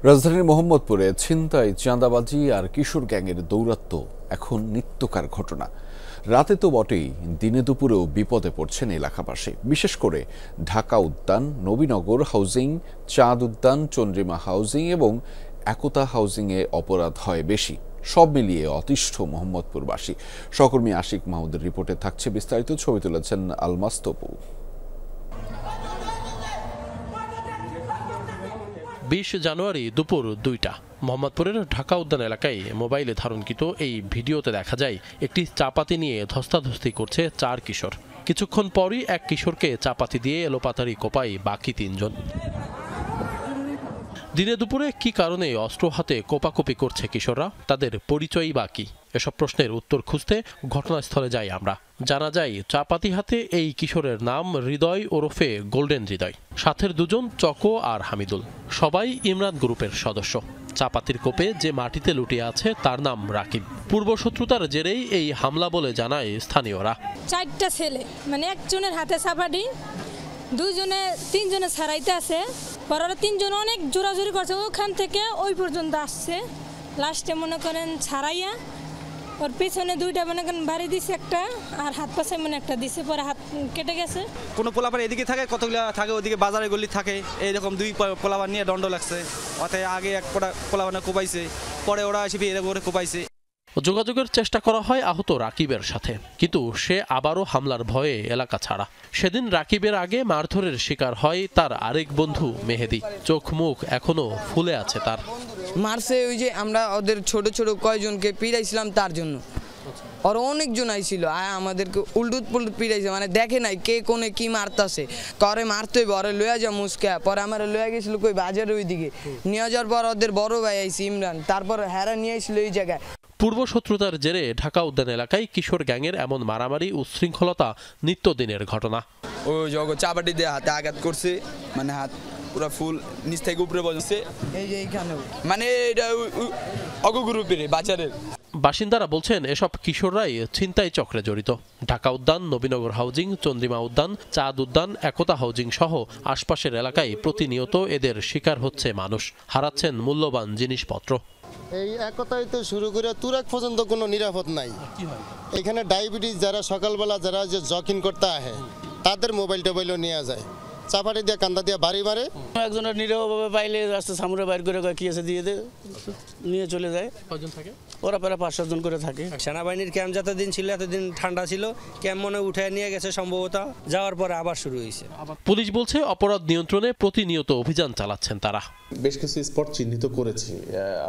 রাজধানীর মোহাম্মদপুরে ছিনতাই, চাঁদাবাজি আর কিশোর গ্যাংয়ের দৌরাত্ম্য এখন নিত্যকার ঘটনা। রাতে তো বটেই, দিনে দুপুরেও বিপদে পড়ছেন এলাকাবাসী। বিশেষ করে ঢাকা উদ্যান, নবীনগর হাউজিং, চাঁদ উদ্যান, চন্দ্রিমা হাউজিং এবং একতা হাউজিংয়ে অপরাধ হয় বেশি। সব মিলিয়ে অতিষ্ঠ মোহাম্মদপুরবাসী। সহকর্মী আশিক মাহমুদের রিপোর্টে থাকছে বিস্তারিত। ছবি তুলেছেন আলমাস তপু। 20 জানুয়ারি দুপুর 2টা মোহাম্মদপুরের ঢাকা উদ্যান এলাকায় মোবাইলে ধারণকৃত এই ভিডিওতে দেখা যায় একটি চাপাতি নিয়ে ধস্তাধস্তি করছে 4 কিশোর। কিছুক্ষণ পরই এক কিশোরকে চাপাতি দিয়ে এলোপাতাড়ি কোপায় বাকি 3 জন। দিনে দুপুরে কি কারণে অস্ত্র হাতে কোপাকুপি করছে কিশোররা, তাদের পরিচয়ই বাকি? এসব প্রশ্নের উত্তর খুঁজতে ঘটনাস্থলে যাই আমরা। জানা যায় চাপাতি হাতে এই কিশোরের নাম হৃদয় ওরফে গোল্ডেন হৃদয়। সাথের 2 জন চকো আর হামিদুল, সবাই ইমরান গ্রুপের সদস্য। চাপাতির কোপে যে মাটিতে লুটিয়ে আছে তার নাম রাকিব। পূর্বশত্রুতার জেরেই এই হামলা বলে জানায় স্থানীয়রা। 4টা ছেলে, মানে একজনের হাতে চাপাতি, 2 জনে 3 জনে ছাড়াইতে আছে। পরে 3 জন অনেক জোরাজোরি করছে, ওখান থেকে ওই পর্যন্ত আসছে। লাস্টে মনে করেন ছাড়াইয়া ওর পেছনে 2টা মনে করেন বাড়ি দিছে, একটা আর হাত পাশে মনে একটা দিছে, পরে হাত কেটে গেছে। কোনো পোলাপার এদিকে থাকে, কতগুলো থাকে ওদিকে বাজারে গলি থাকে। এইরকম 2 পোলাপার নিয়ে দণ্ড লাগছে। ওতে আগে এক পোলাপানে কোপাইছে, পরে ওরা এসে এরকম করে কোপাইছে। যোগাযোগের চেষ্টা করা হয় আহত রাকিবের সাথে, কিন্তু সে আবারও হামলার ভয়ে এলাকা ছাড়া। সেদিন রাকিবের আগে মারধরের শিকার হয় তার আরেক বন্ধু মেহেদি। চোখ মুখ এখনো ফুলে আছে তার। মারছে ওই যে আমরা ওদের ছোট ছোট কয়জনকে পিড়াইছিলাম তার জন্য, আর অনেকজন আইছিল আমাদেরকে উল্টুত পুল্টুত পিড়াইছে, মানে দেখে নাই কে কোনে কি মারতাছে, করে মারতে বরে লয়া যা মুসকা। পরে আমার লয়া গেছিল কই বাজারের ওইদিকে, নিয়ে যাওয়ার পর ওদের বড় ভাই আইছে ইমরান, তারপর হেরা নিয়ে আইছিল এই জায়গায়। পূর্ব শত্রুতার জেরে ঢাকা উদ্যান এলাকায় কিশোর গ্যাংয়ের এমন মারামারি উচ্ছৃঙ্খলতা নিত্যদিনের ঘটনা। ও জগ চাবাটি দিয়ে হাতে আঘাত করছে, মানে হাত পুরো ফুল নিচ থেকে উপরে বসছে, এই যে এইখানে মানে এটা অগ্রগ্রুপের বাজারের বাসিন্দারা বলছেন এসব কিশোররাই ছিনতাই চক্রে জড়িত। ঢাকা উদ্যান, নবীনগর হাউজিং, চন্দ্রিমা উদ্যান, চাঁদ উদ্যান, একতা হাউজিং সহ আশপাশের এলাকায় প্রতিনিয়ত এদের শিকার হচ্ছে মানুষ, হারাচ্ছেন মূল্যবান জিনিসপত্র। এই একতাই তো শুরু করে তুরাক পর্যন্ত কোনো নিরাপদ নাই। এখানে ডায়াবেটিস যারা সকালবেলা যারা যে জকিং করতে আহে তাদের মোবাইল টোবাইলও নিয়ে যায়, চাপাটি দিয়ে কান্দা দিয়ে বাড়ি মারে। একজনের নিরীহভাবে পাইলে রাস্তা সামনে বাইর করে কি আছে দিয়ে নিয়ে চলে যায়। কয়জন থাকে? ওরা প্রায় 5-7 জন করে থাকে। সেনাবাহিনীর ক্যাম্প যতদিন ছিল এতদিন ঠান্ডা ছিল, ক্যাম্প মনে উঠে নিয়ে গেছে সম্ভবত, যাওয়ার পরে আবার শুরু হয়েছে। পুলিশ বলছে অপরাধ নিয়ন্ত্রণে প্রতিনিয়ত অভিযান চালাচ্ছেন তারা। বেশ কিছু স্পট চিহ্নিত করেছি।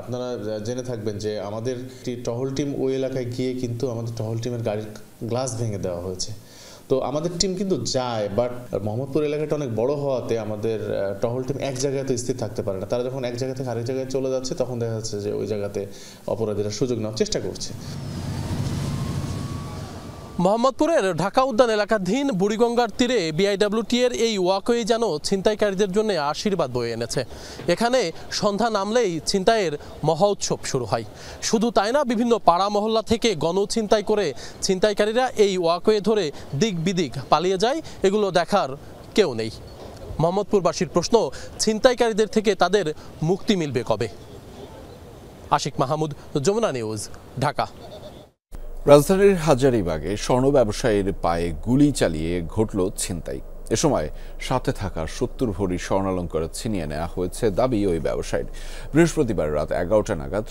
আপনারা জেনে থাকবেন যে আমাদের টহল টিম ওই এলাকায় গিয়ে কিন্তু আমাদের টহল টিমের গাড়ির গ্লাস ভেঙে দেওয়া হয়েছে। তো আমাদের টিম কিন্তু যায়, বাট মোহাম্মদপুর এলাকাটা অনেক বড় হওয়াতে আমাদের টহল টিম এক জায়গায় তো স্থির থাকতে পারে না। তারা যখন এক জায়গা থেকে আরেক জায়গায় চলে যাচ্ছে তখন দেখা যাচ্ছে যে ওই জায়গাতে অপরাধীরা সুযোগ নেওয়ার চেষ্টা করছে। মোহাম্মদপুরের ঢাকা উদ্যান এলাকাধীন বুড়িগঙ্গার তীরে বিআইডব্লিউটি এর এই ওয়াকওয়ে যেন ছিনতাইকারীদের জন্য আশীর্বাদ বয়ে এনেছে। এখানে সন্ধ্যা নামলেই ছিনতাইয়ের মহা উৎসব শুরু হয়। শুধু তাই না, বিভিন্ন পাড়া মহল্লা থেকে গণছিনতাই করে ছিনতাইকারীরা এই ওয়াকওয়ে ধরে দিক বিদিক পালিয়ে যায়। এগুলো দেখার কেউ নেই। মোহাম্মদপুরবাসীর প্রশ্ন, ছিনতাইকারীদের থেকে তাদের মুক্তি মিলবে কবে? আশিক মাহমুদ, যমুনা নিউজ, ঢাকা। রাজধানীর হাজারীবাগে স্বর্ণ ব্যবসায়ীর পায়ে গুলি চালিয়ে ঘটল ছিনতাই। এ সময় সাথে থাকা 70 ভরি স্বর্ণালঙ্কার ছিনিয়ে নেওয়া হয়েছে দাবি ওই ব্যবসায়ীর। বৃহস্পতিবার রাত 11টা নাগাদ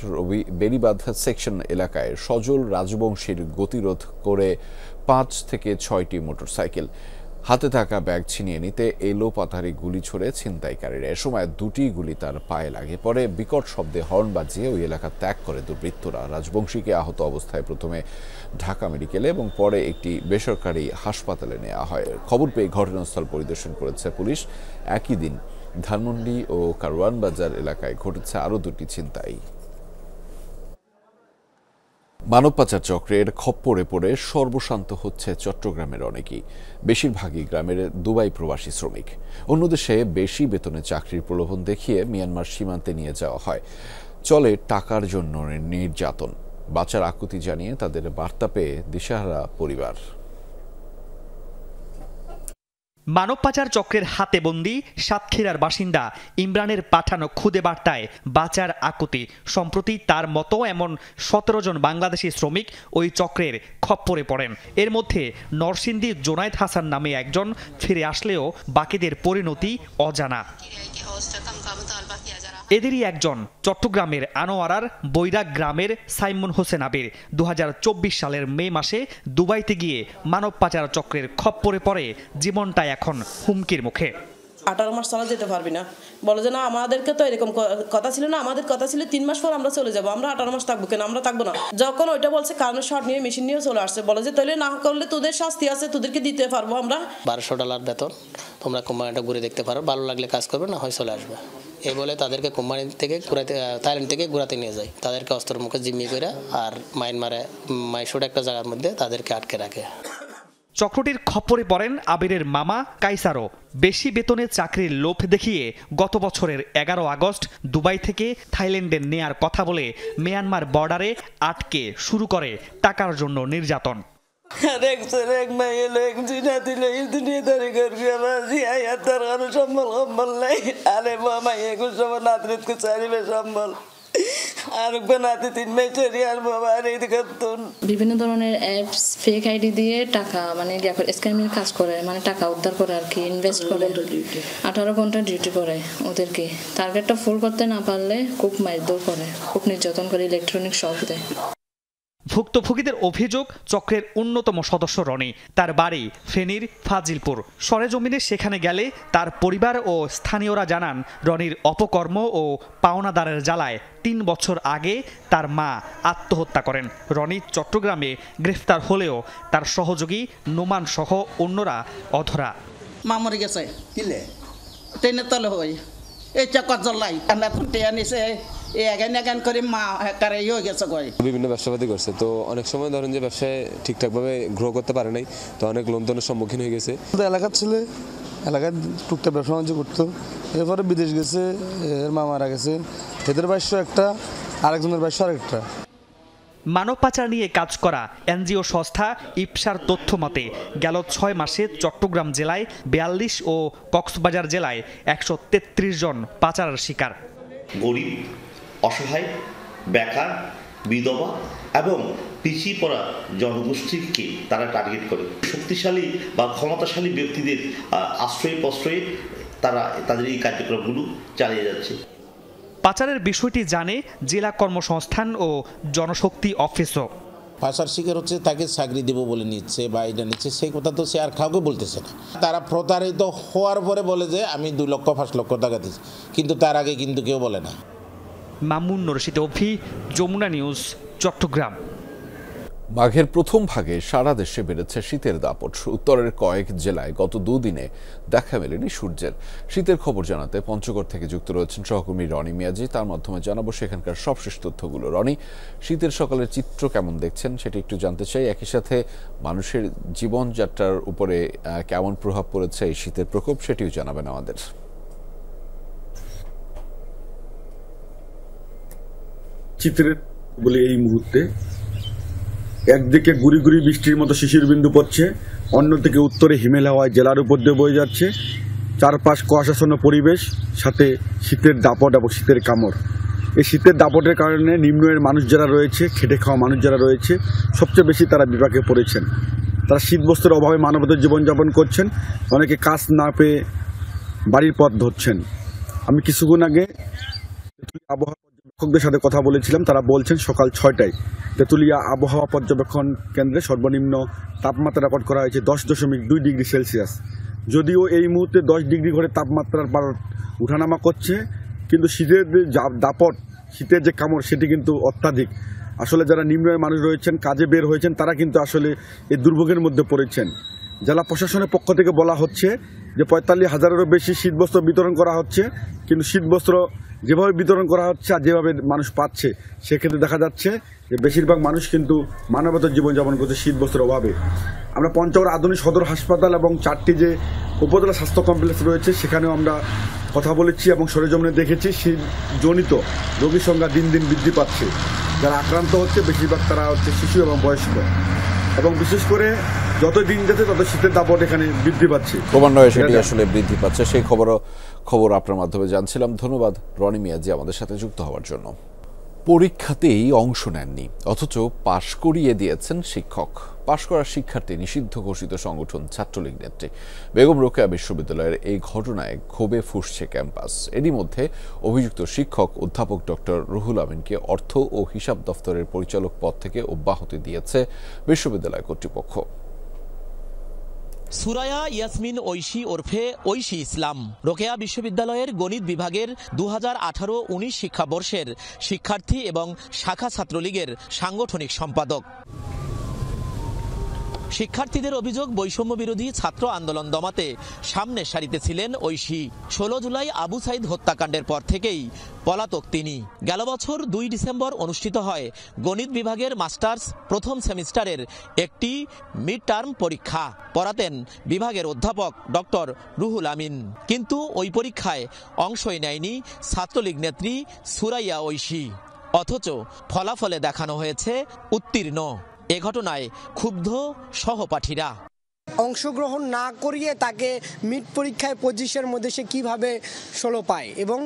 বেরিবাঁধ সেকশন এলাকায় সজল রাজবংশীর গতিরোধ করে 5 থেকে 6টি মোটরসাইকেল হাতে থাকা ব্যাগ ছিনিয়ে নিতে এলো পাথারি গুলি ছোড়ে ছিনতাইকারীরা। এ সময় 2টি গুলি তার পায়ে লাগে। পরে বিকট শব্দে হর্ন বাজিয়ে ওই এলাকা ত্যাগ করে দুর্বৃত্তরা। রাজবংশীকে আহত অবস্থায় প্রথমে ঢাকা মেডিকেলে এবং পরে একটি বেসরকারি হাসপাতালে নেওয়া হয়। খবর পেয়ে ঘটনাস্থল পরিদর্শন করেছে পুলিশ। একই দিন ধানমন্ডি ও কারওয়ান বাজার এলাকায় ঘটেছে আরও 2টি ছিনতাই। মানব পাচার চক্রের খপ্পরে পড়ে সর্বশান্ত হচ্ছে চট্টগ্রামের অনেকেই। বেশিরভাগই গ্রামের দুবাই প্রবাসী শ্রমিক। অন্য দেশে বেশি বেতনে চাকরির প্রলোভন দেখিয়ে মিয়ানমার সীমান্তে নিয়ে যাওয়া হয়। চলে টাকার জন্য নির্যাতন। বাঁচার আকুতি জানিয়ে তাদের বার্তা পেয়ে দিশাহারা পরিবার। মানব পাচার চক্রের হাতে বন্দি সাতক্ষীরার বাসিন্দা ইমরানের পাঠানো খুদে বার্তায় বাঁচার আকুতি। সম্প্রতি তার মতো এমন 17 জন বাংলাদেশি শ্রমিক ওই চক্রের খপ্পরে পড়েন। এর মধ্যে নরসিংদীর জোনায়েদ হাসান নামে একজন ফিরে আসলেও বাকিদের পরিণতি অজানা। এদেরই একজন চট্টগ্রামের আনোয়ারার বৈরাগ গ্রামের সাইমন হোসেন আবির। 2024 সালের মে মাসে দুবাইতে গিয়ে মানব পাচার চক্রের খপ্পরে পড়ে জীবনটা এখন হুমকির মুখে। 18 মাস চালা যেতে পারবি না, বলে যে না আমাদেরকে তো এরকম কথা ছিল না, আমাদের কথা ছিল 3 মাস পর আমরা চলে যাবো, আমরা 18 মাস থাকবো কেন, আমরা থাকবো না। যখন ওইটা বলছে কারণে শর্ট নিয়ে মেশিন নিয়ে চলে আসছে, বলে যে তাহলে না করলে তোদের শাস্তি আছে, তোদেরকে দিতে পারবো আমরা। $1200 বেতন, তোমরা কোম্পানিটা ঘুরে দেখতে পারো, ভালো লাগলে কাজ করবে, না হয় চলে আসবে। এই বলে তাদেরকে কোম্পানি থেকে থাইল্যান্ড থেকে ঘুরাতে নিয়ে যায়। তাদেরকে অস্ত্রের মুখে জিম্মি করে আর মায়ানমারে মাইশোর একটা জায়গার মধ্যে তাদেরকে আটকে রাখে। চক্রটির খপ্পরে পড়েন আবিরের মামা কাইসারও। বেশি বেতনে চাকরির লোভ দেখিয়ে গত বছরের 11 আগস্ট দুবাই থেকে থাইল্যান্ডে নেয়ার কথা বলে মিয়ানমার বর্ডারে আটকে শুরু করে টাকার জন্য নির্যাতন। বিভিন্ন ধরনের অ্যাপস ফেক আইডি দিয়ে টাকা মানে স্ক্যামের কাজ করে, মানে টাকা উদ্ধার করে আর কি, ইনভেস্ট করে। 18 ঘন্টা ডিউটি করে ওদেরকে। টার্গেটটা ফুল করতে না পারলে খুব মারধর করে, খুব নির্যাতন করে, ইলেকট্রনিক শক দেয়। ভুক্তভোগীদের অভিযোগ চক্রের অন্যতম সদস্য রনি। তার বাড়ি ফেনীর ফাজিলপুর। সরেজমিনে সেখানে গেলে তার পরিবার ও স্থানীয়রা জানান রনির অপকর্ম ও পাওনাদারের জ্বালায় ৩ বছর আগে তার মা আত্মহত্যা করেন। রনি চট্টগ্রামে গ্রেফতার হলেও তার সহযোগী নোমান সহ অন্যরা অধরা। মা মরে গেছে কিলে ট্রেনের তলে হই এই চাকর জ্বলাই আমরা তো টেয়া নিছে এগান করে মা কারে হয়ে গেছে কয়। বিভিন্ন ব্যবসাপাতি করছে, তো অনেক সময় ধরেন যে ব্যবসায় ঠিকঠাকভাবে গ্রো করতে পারে নাই, তো অনেক লোনধনের সম্মুখীন হয়ে গেছে। এলাকার ছেলে এলাকায় টুকটাক ব্যবসা বাণিজ্য করতো, এরপরে বিদেশ গেছে, এর মা মারা গেছে, এদের বাইশ একটা আরেকজনের বাইশ আরেকটা। মানব পাচার নিয়ে কাজ করা এনজিও সংস্থা ইপসার তথ্য মতে গেল ৬ মাসে চট্টগ্রাম জেলায় ৪২ ও কক্সবাজার জেলায় ১৩৩ জন পাচারের শিকার। গরিব, অসহায়, বেকার, বিধবা এবং পিছিয়ে পড়া জনগোষ্ঠীকে তারা টার্গেট করে। শক্তিশালী বা ক্ষমতাশালী ব্যক্তিদের আশ্রয়ে প্রশ্রয়ে তারা তাদের এই কার্যক্রমগুলো চালিয়ে যাচ্ছে। পাচারের বিষয়টি জানে জেলা কর্মসংস্থান ও জনশক্তি অফিসও। পাচার শিকার হচ্ছে তাকে চাকরি দেবো বলে নিচ্ছে বা এটা নিচ্ছে, সেই কথা তো সে আর কাউকে বলতেছে না। তারা প্রতারিত হওয়ার পরে বলে যে আমি ২ লক্ষ ৫ লক্ষ টাকা দিচ্ছি, কিন্তু তার আগে কিন্তু কেউ বলে না। মামুন রশিদ অভি, যমুনা নিউজ, চট্টগ্রাম। মাঘের প্রথম ভাগে সারা দেশে বেড়েছে শীতের দাপট। উত্তরের কয়েক জেলায় গত দুদিনে দেখা মেলেনি সূর্যের। শীতের খবর জানাতে পঞ্চগড় থেকে যুক্ত রয়েছেন সহকর্মী রনি মিয়াজি। তার মাধ্যমে জানাবো সেখানকার সবশেষ তথ্যগুলো। রনি, শীতের সকালের চিত্র কেমন দেখছেন সেটি একটু জানতে চাই। একই সাথে মানুষের জীবনযাত্রার উপরে কেমন প্রভাব পড়েছে এই শীতের প্রকোপ, সেটিও জানাবেন আমাদের। চিত্রের বলে এই মুহূর্তে একদিকে গুড়ি গুড়ি বৃষ্টির মতো শিশির বিন্দু পড়ছে, অন্যদিকে উত্তরে হিমেল হাওয়ায় জেলার উপর দিয়ে বয়ে যাচ্ছে। চারপাশ কুয়াশাচ্ছন্ন পরিবেশ, সাথে শীতের দাপট এবং শীতের কামড়। এই শীতের দাপটের কারণে নিম্নের মানুষ যারা রয়েছে, খেটে খাওয়া মানুষ যারা রয়েছে, সবচেয়ে বেশি তারা বিপাকে পড়েছেন। তারা শীতবস্ত্রের অভাবে মানবতার জীবনযাপন করছেন, অনেকে কাজ না পেয়ে বাড়ির পথ ধরছেন। আমি কিছুক্ষণ আগে আবহাওয়া পর্যবেক্ষকদের সাথে কথা বলেছিলাম, তারা বলছেন সকাল ৬টায় তেঁতুলিয়া আবহাওয়া পর্যবেক্ষণ কেন্দ্রে সর্বনিম্ন তাপমাত্রা রেকর্ড করা হয়েছে 10.2 ডিগ্রি সেলসিয়াস। যদিও এই মুহূর্তে 10 ডিগ্রি করে তাপমাত্রার পারদ উঠানামা করছে, কিন্তু শীতের যে দাপট, শীতের যে কামড়, সেটি কিন্তু অত্যাধিক। আসলে যারা নিম্নের মানুষ রয়েছেন, কাজে বের হয়েছেন, তারা কিন্তু আসলে এই দুর্ভোগের মধ্যে পড়েছেন। জেলা প্রশাসনের পক্ষ থেকে বলা হচ্ছে যে ৪৫,০০০-এরও বেশি শীতবস্ত্র বিতরণ করা হচ্ছে, কিন্তু শীতবস্ত্র যেভাবে বিতরণ করা হচ্ছে আর যেভাবে মানুষ পাচ্ছে, সেক্ষেত্রে দেখা যাচ্ছে যে বেশিরভাগ মানুষ কিন্তু মানবতার জীবনযাপন করছে শীতবস্ত্রের অভাবে। আমরা পঞ্চগড় আধুনিক সদর হাসপাতাল এবং 4টি যে উপজেলা স্বাস্থ্য কমপ্লেক্স রয়েছে, সেখানেও আমরা কথা বলেছি এবং সরেজমিনে দেখেছি শীতজনিত রোগীর সংখ্যা দিন দিন বৃদ্ধি পাচ্ছে। যারা আক্রান্ত হচ্ছে বেশিরভাগ তারা হচ্ছে শিশু এবং বয়স্ক, এবং বিশেষ করে যত দিন যাচ্ছে তত শীতের দাপট এখানে বৃদ্ধি পাচ্ছে, ক্রমান্বয়ে সেটি আসলে বৃদ্ধি পাচ্ছে। সেই খবর আপনার মাধ্যমে জানছিলাম। ধন্যবাদ রনি মিয়াজি আমাদের সাথে যুক্ত হওয়ার জন্য। পরীক্ষাতেই অংশ নেননি অথচ পাশ করিয়ে দিয়েছেন শিক্ষক। পাশ করা শিক্ষার্থী নিষিদ্ধ ঘোষিত সংগঠন ছাত্রলীগ নেত্রী বেগম রোকেয়া বিশ্ববিদ্যালয়ের এই ঘটনায় ক্ষোভে ফুঁসছে ক্যাম্পাস। এরই মধ্যে অভিযুক্ত শিক্ষক অধ্যাপক ডক্টর রুহুল আমিনকে অর্থ ও হিসাব দফতরের পরিচালক পদ থেকে অব্যাহতি দিয়েছে বিশ্ববিদ্যালয় কর্তৃপক্ষ। সুরায়া ইয়াসমিন ঐশী ওরফে ঐশী ইসলাম রোকেয়া বিশ্ববিদ্যালয়ের গণিত বিভাগের 2018-19 শিক্ষাবর্ষের শিক্ষার্থী এবং শাখা ছাত্রলীগের সাংগঠনিক সম্পাদক। শিক্ষার্থীদের অভিযোগ, বৈষম্য বিরোধী ছাত্র আন্দোলন দমাতে সামনের সারিতে ছিলেন ঐশী। 16 জুলাই আবু সাইদ হত্যাকাণ্ডের পর থেকেই পলাতক তিনি। গেল বছর 2 ডিসেম্বর অনুষ্ঠিত হয় গণিত বিভাগের মাস্টার্স প্রথম সেমিস্টারের একটি মিড টার্ম পরীক্ষা। পড়াতেন বিভাগের অধ্যাপক ডক্টর রুহুল আমিন, কিন্তু ওই পরীক্ষায় অংশই নেয়নি ছাত্রলীগ নেত্রী সুরাইয়া ঐশী। অথচ ফলাফলে দেখানো হয়েছে উত্তীর্ণ। এ ঘটনায় ক্ষুব্ধ সহপাঠীরা। অংশগ্রহণ না করিয়ে তাকে মিড পরীক্ষায় 25-এর মধ্যে সে কীভাবে 16 পায়, এবং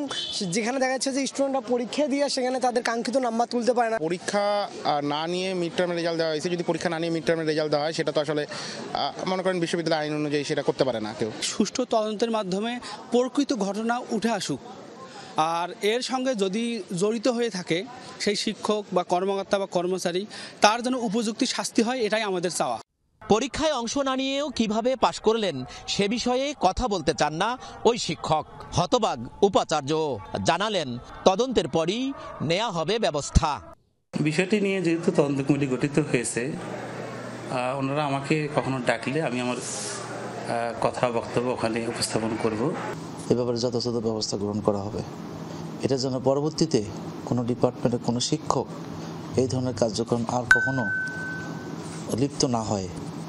যেখানে দেখা যাচ্ছে যে স্টুডেন্টরা পরীক্ষা দিয়ে সেখানে তাদের কাঙ্ক্ষিত নাম্বার তুলতে পারে না। পরীক্ষা না নিয়ে মিড টার্মের রেজাল্ট দেওয়া হয়েছে। যদি পরীক্ষা না নিয়ে মিড টার্মের রেজাল্ট দেওয়া হয়, সেটা তো আসলে মনে করেন বিশ্ববিদ্যালয় আইন অনুযায়ী সেটা করতে পারে না কেউ। সুষ্ঠু তদন্তের মাধ্যমে প্রকৃত ঘটনা উঠে আসুক। আর এর সঙ্গে যদি জড়িত হয়ে থাকে সেই শিক্ষক বা কর্মকর্তা বা কর্মচারী, তার জন্য উপযুক্ত শাস্তি হয়, এটাই আমাদের চাওয়া। পরীক্ষায় অংশ না নিয়েও কিভাবে পাশ করলেন সে বিষয়ে কথা বলতে চান না ওই শিক্ষক। হতবাক উপাচার্য জানালেন তদন্তের পরই নেওয়া হবে ব্যবস্থা। বিষয়টি নিয়ে যেহেতু তদন্ত কমিটি গঠিত হয়েছে, ওনারা আমাকে কখনো ডাকলে আমি আমার কথা বক্তব্য ওখানে উপস্থাপন করব। এ ব্যাপারে যথাযথ ব্যবস্থা গ্রহণ করা হবে। এটার জন্য পরবর্তীতে কোনো ডিপার্টমেন্টের কোনো শিক্ষক এই ধরনের কার্যক্রম আর কখনো লিপ্ত না হয়,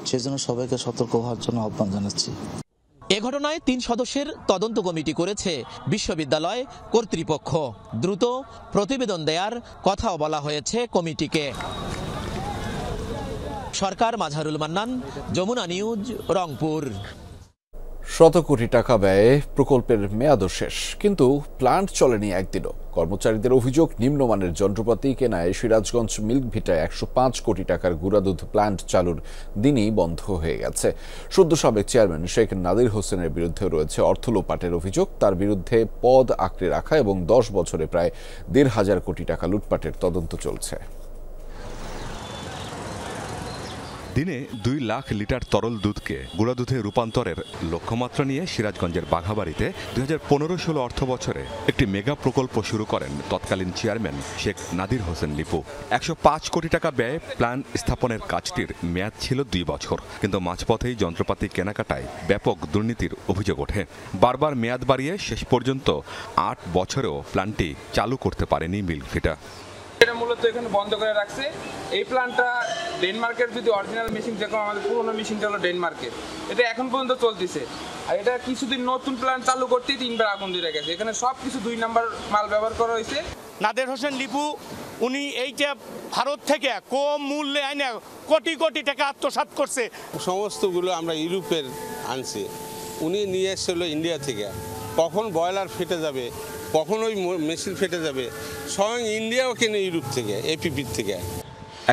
সেজন্য সবাইকে সতর্ক হওয়ার জন্য আহ্বান জানাচ্ছি। এ ঘটনায় 3 সদস্যের তদন্ত কমিটি করেছে বিশ্ববিদ্যালয় কর্তৃপক্ষ। দ্রুত প্রতিবেদন দেওয়ার কথাও বলা হয়েছে কমিটিকে। সরকার, মাঝহারুল মান্নান, যমুনা নিউজ, রংপুর। শত কোটি টাকা ব্যয়ে প্রকল্পের মেয়াদও শেষ, কিন্তু প্লান্ট চলেনি একদিনও। কর্মচারীদের অভিযোগ, নিম্নমানের যন্ত্রপাতি কেনায় সিরাজগঞ্জ মিল্ক ভিটায় 105 কোটি টাকার গুঁড়া দুধ প্লান্ট চালুর দিনই বন্ধ হয়ে গেছে। সদ্য সাবেক চেয়ারম্যান শেখ নাদির হোসেনের বিরুদ্ধে রয়েছে অর্থ লোপাটের অভিযোগ। তার বিরুদ্ধে পদ আঁকড়ে রাখা এবং 10 বছরে প্রায় 1,500 কোটি টাকা লুটপাটের তদন্ত চলছে। দিনে 2 লাখ লিটার তরল দুধকে গুঁড়া দুধে রূপান্তরের লক্ষ্যমাত্রা নিয়ে সিরাজগঞ্জের বাঘাবাড়িতে 2015-16 অর্থ বছরে একটি মেগা প্রকল্প শুরু করেন তৎকালীন চেয়ারম্যান শেখ নাদির হোসেন লিপু। 105 কোটি টাকা ব্যয়ে প্ল্যান্ট স্থাপনের কাজটির মেয়াদ ছিল 2 বছর, কিন্তু মাঝপথেই যন্ত্রপাতি কেনাকাটায় ব্যাপক দুর্নীতির অভিযোগ ওঠে। বারবার মেয়াদ বাড়িয়ে শেষ পর্যন্ত 8 বছরেও প্ল্যান্টটি চালু করতে পারেনি মিল্ক ভিটা। এটা মূলত এখানে বন্ধ করে রাখছে। এই প্ল্যান্টটা ডেনমার্কের যদি অরিজিনাল মেশিন, যেরকম আমাদের পুরোনো মেশিনটা হলো ডেনমার্কের, এটা এখন পর্যন্ত চলতেছে। আর এটা কিছুদিন নতুন প্ল্যান্ট চালু করতেই 3 বার আগুন দিয়ে গেছে। এখানে সব কিছু 2 নাম্বার মাল ব্যবহার করা হয়েছে। নাদির হোসেন লিপু উনি এইটা ভারত থেকে কম মূল্যে আইনে কোটি কোটি টাকা আত্মসাৎ করছে। সমস্তগুলো আমরা ইউরোপের আনছি, উনি নিয়ে এসেছিল ইন্ডিয়া থেকে। কখন বয়লার ফেটে যাবে, কখন ওই মেশিন ফেটে যাবে, স্বয়ং ইন্ডিয়াও কেনে ইউরোপ থেকে, এপিপির থেকে।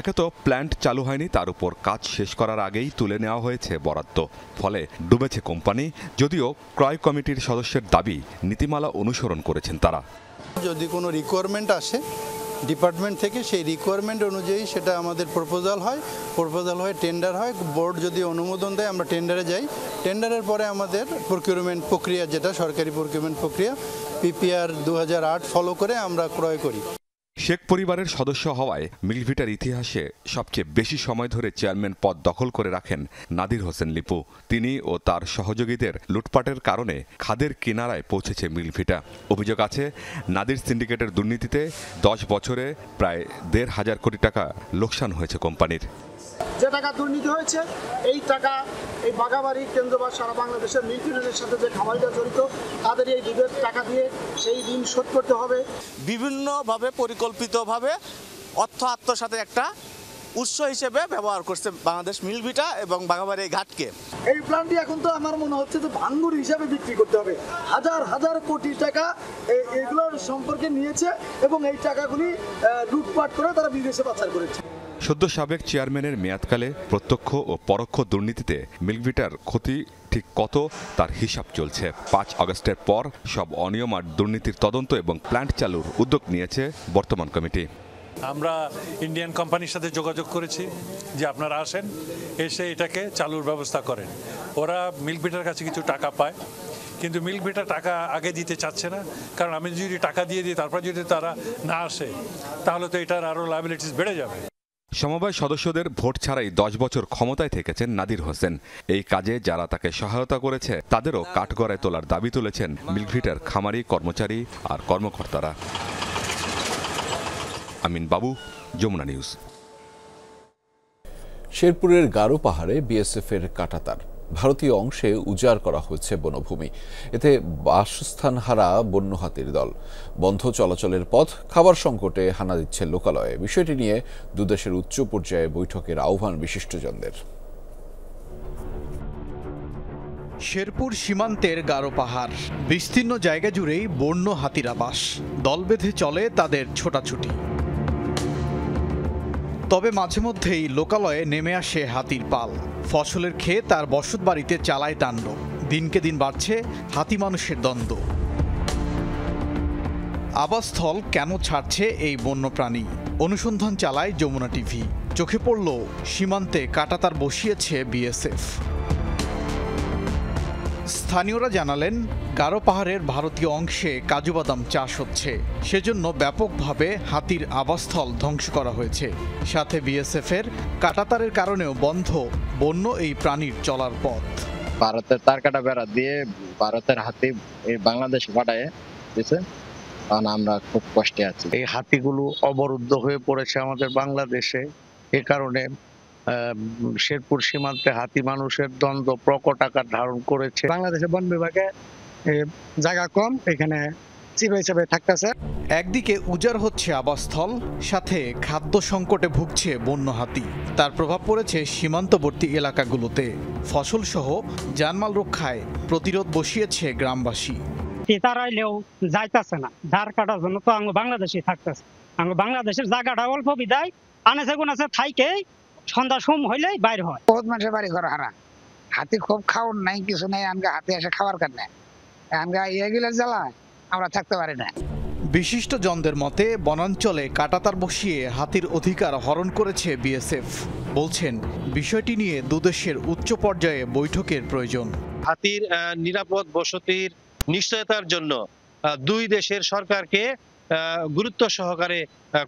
একে তো প্ল্যান্ট চালু হয়নি, তার উপর কাজ শেষ করার আগেই তুলে নেওয়া হয়েছে বরাদ্দ, ফলে ডুবেছে কোম্পানি। যদিও ক্রয় কমিটির সদস্যের দাবি, নীতিমালা অনুসরণ করেছেন তারা। যদি কোনো রিকোয়ারমেন্ট আসে ডিপার্টমেন্ট থেকে, সেই রিকোয়ারমেন্ট অনুযায়ী সেটা আমাদের প্রপোজাল হয়, টেন্ডার হয়। বোর্ড যদি অনুমোদন দেয় আমরা টেন্ডারে যাই। টেন্ডারের পরে আমাদের প্রকিউরমেন্ট প্রক্রিয়া, যেটা সরকারি প্রকিউরমেন্ট প্রক্রিয়া PPR 2008 ফলো করে আমরা ক্রয় করি। শেখ পরিবারের সদস্য হওয়ায় মিল্কভিটার ইতিহাসে সবচেয়ে বেশি সময় ধরে চেয়ারম্যান পদ দখল করে রাখেন নাদির হোসেন লিপু। তিনি ও তার সহযোগীদের লুটপাটের কারণে খাদের কিনারায় পৌঁছেছে মিল্কভিটা। অভিযোগ আছে, নাদির সিন্ডিকেটের দুর্নীতিতে 10 বছরে প্রায় 1,500 কোটি টাকা লোকসান হয়েছে কোম্পানির। যে টাকা দুর্নীতি হয়েছে, এই টাকা এই বাঘাবাড়ি কেন্দ্র বা সারা বাংলাদেশের মিল্ক ইউনিয়নের সাথে যে খামারিরা জড়িত, তাদের এই দুধের টাকা দিয়ে সেই ঋণ শোধ করতে হবে। বিভিন্নভাবে পরিকল্পিতভাবে অর্থ আত্মসাতের একটা উৎস হিসেবে ব্যবহার করছে বাংলাদেশ মিল্ক ভিটা এবং বাঘাবাড়ি ঘাটকে। এই প্ল্যানটি এখন তো আমার মনে হচ্ছে যে ভাঙ্গুর হিসাবে বিক্রি করতে হবে। হাজার হাজার কোটি টাকা এগুলোর সম্পর্কে নিয়েছে এবং এই টাকাগুলি লুটপাট করে তারা বিদেশে পাচার করেছে। সদ্য সাবেক চেয়ারম্যানের মেয়াদকালে প্রত্যক্ষ ও পরোক্ষ দুর্নীতিতে মিল্কভিটার ক্ষতি ঠিক কত তার হিসাব চলছে। 5 আগস্টের পর সব অনিয়ম আর দুর্নীতির তদন্ত এবং প্ল্যান্ট চালুর উদ্যোগ নিয়েছে বর্তমান কমিটি। আমরা ইন্ডিয়ান কোম্পানির সাথে যোগাযোগ করেছি যে আপনারা আসেন, এসে এটাকে চালুর ব্যবস্থা করেন। ওরা মিল্কভিটার কাছে কিছু টাকা পায়, কিন্তু মিল্কভিটা টাকা আগে দিতে চাচ্ছে না, কারণ আমি যদি টাকা দিয়ে দিই তারপর যদি তারা না আসে তাহলে তো এটার আরও লায়াবিলিটিস বেড়ে যাবে। সমবায় সদস্যদের ভোট ছাড়াই 10 বছর ক্ষমতায় থেকেছেন নাদির হোসেন। এই কাজে যারা তাকে সহায়তা করেছে তাদেরও কাঠগড়ায় তোলার দাবি তুলেছেন মিল্কভিটার খামারি, কর্মচারী আর কর্মকর্তারা। আমিন বাবু, যমুনা নিউজ। শেরপুরের গারো পাহাড়ে বিএসএফ এর কাঁটাতার। ভারতীয় অংশে উজাড় করা হয়েছে বনভূমি। এতে বাসস্থান হারা বন্য হাতির দল। বন্ধ চলাচলের পথ, খাবার সংকটে হানা দিচ্ছে লোকালয়ে। বিষয়টি নিয়ে দুদেশের উচ্চ পর্যায়ে বৈঠকের আহ্বান বিশিষ্টজনদের। শেরপুর সীমান্তের গারো পাহাড়, বিস্তীর্ণ জায়গা জুড়েই বন্য হাতির আবাস। দল বেঁধে চলে তাদের ছোটাছুটি। তবে মাঝে মধ্যেই লোকালয়ে নেমে আসে হাতির পাল। ফসলের ক্ষেত আর বসত বাড়িতে চালায় তাণ্ডব। দিনকে দিন বাড়ছে হাতি মানুষের দ্বন্দ্ব। আবাসস্থল কেন ছাড়ছে এই বন্যপ্রাণী? অনুসন্ধান চালায় যমুনা টিভি। চোখে পড়ল সীমান্তে কাঁটাতার বসিয়েছে বিএসএফ। স্থানীয়রা জানালেন গারো পাহাড়ের ভারতীয় অংশে কাজু বাদাম চাষ হচ্ছে, সেজন্য ব্যাপকভাবে হাতির আবাসস্থল ধ্বংস করা হয়েছে। সাথে বিএসএফের কাঁটাতারের কারণেও বন্ধ বন্য এই প্রাণীর চলার পথ। ভারতের তারকাটা বেড়া দিয়ে ভারতের হাতি এই বাংলাদেশে পাঠায় দিয়েছে, কারণ আমরা খুব কষ্টে আছি। এই হাতিগুলো অবরুদ্ধ হয়ে পড়েছে আমাদের বাংলাদেশে। এ কারণে শেরপুর সীমান্তে হাতি মানুষের দ্বন্দ্ব প্রকট আকার ধারণ করেছে। বাংলাদেশের বন বিভাগে জায়গা কম, এখানে চিবাই চিবাই থাকতেছে। একদিকে উজাড় হচ্ছে আবাসস্থল, সাথে খাদ্য সংকটে ভুগছে বন্য হাতি। তার প্রভাব পড়েছে সীমান্তবর্তী এলাকাগুলোতে। ফসল সহ জানমাল রক্ষায় প্রতিরোধ বসিয়েছে গ্রামবাসী। তারাইলেও যাইতেছে না, ধার কাটার জন্য তো আঙ্গ বাংলাদেশে থাকতেছে। আঙ্গ বাংলাদেশের জায়গাটা অল্প বিদায় আনেছে কোন আছে থাইকে সন্ধ্যা সোম হইলেই বাইর হয়। বহুত মানুষের বাড়ি ঘর হারা, হাতি খুব খাওয়ার নাই, কিছু নাই। আমাকে হাতি এসে খাবার কাটনে আমাকে এগুলো জ্বালায় আমরা থাকতে পারি না। বিশিষ্ট জনদের মতে বনাঞ্চলে কাঁটাতার বসিয়ে হাতির অধিকার হরণ করেছে বিএসএফ। বলছেন বিষয়টি নিয়ে দুদেশের উচ্চ পর্যায়ে বৈঠকের প্রয়োজন। হাতির নিরাপদ বসতির নিশ্চয়তার জন্য দুই দেশের সরকারকে গুরুত্ব সহকারে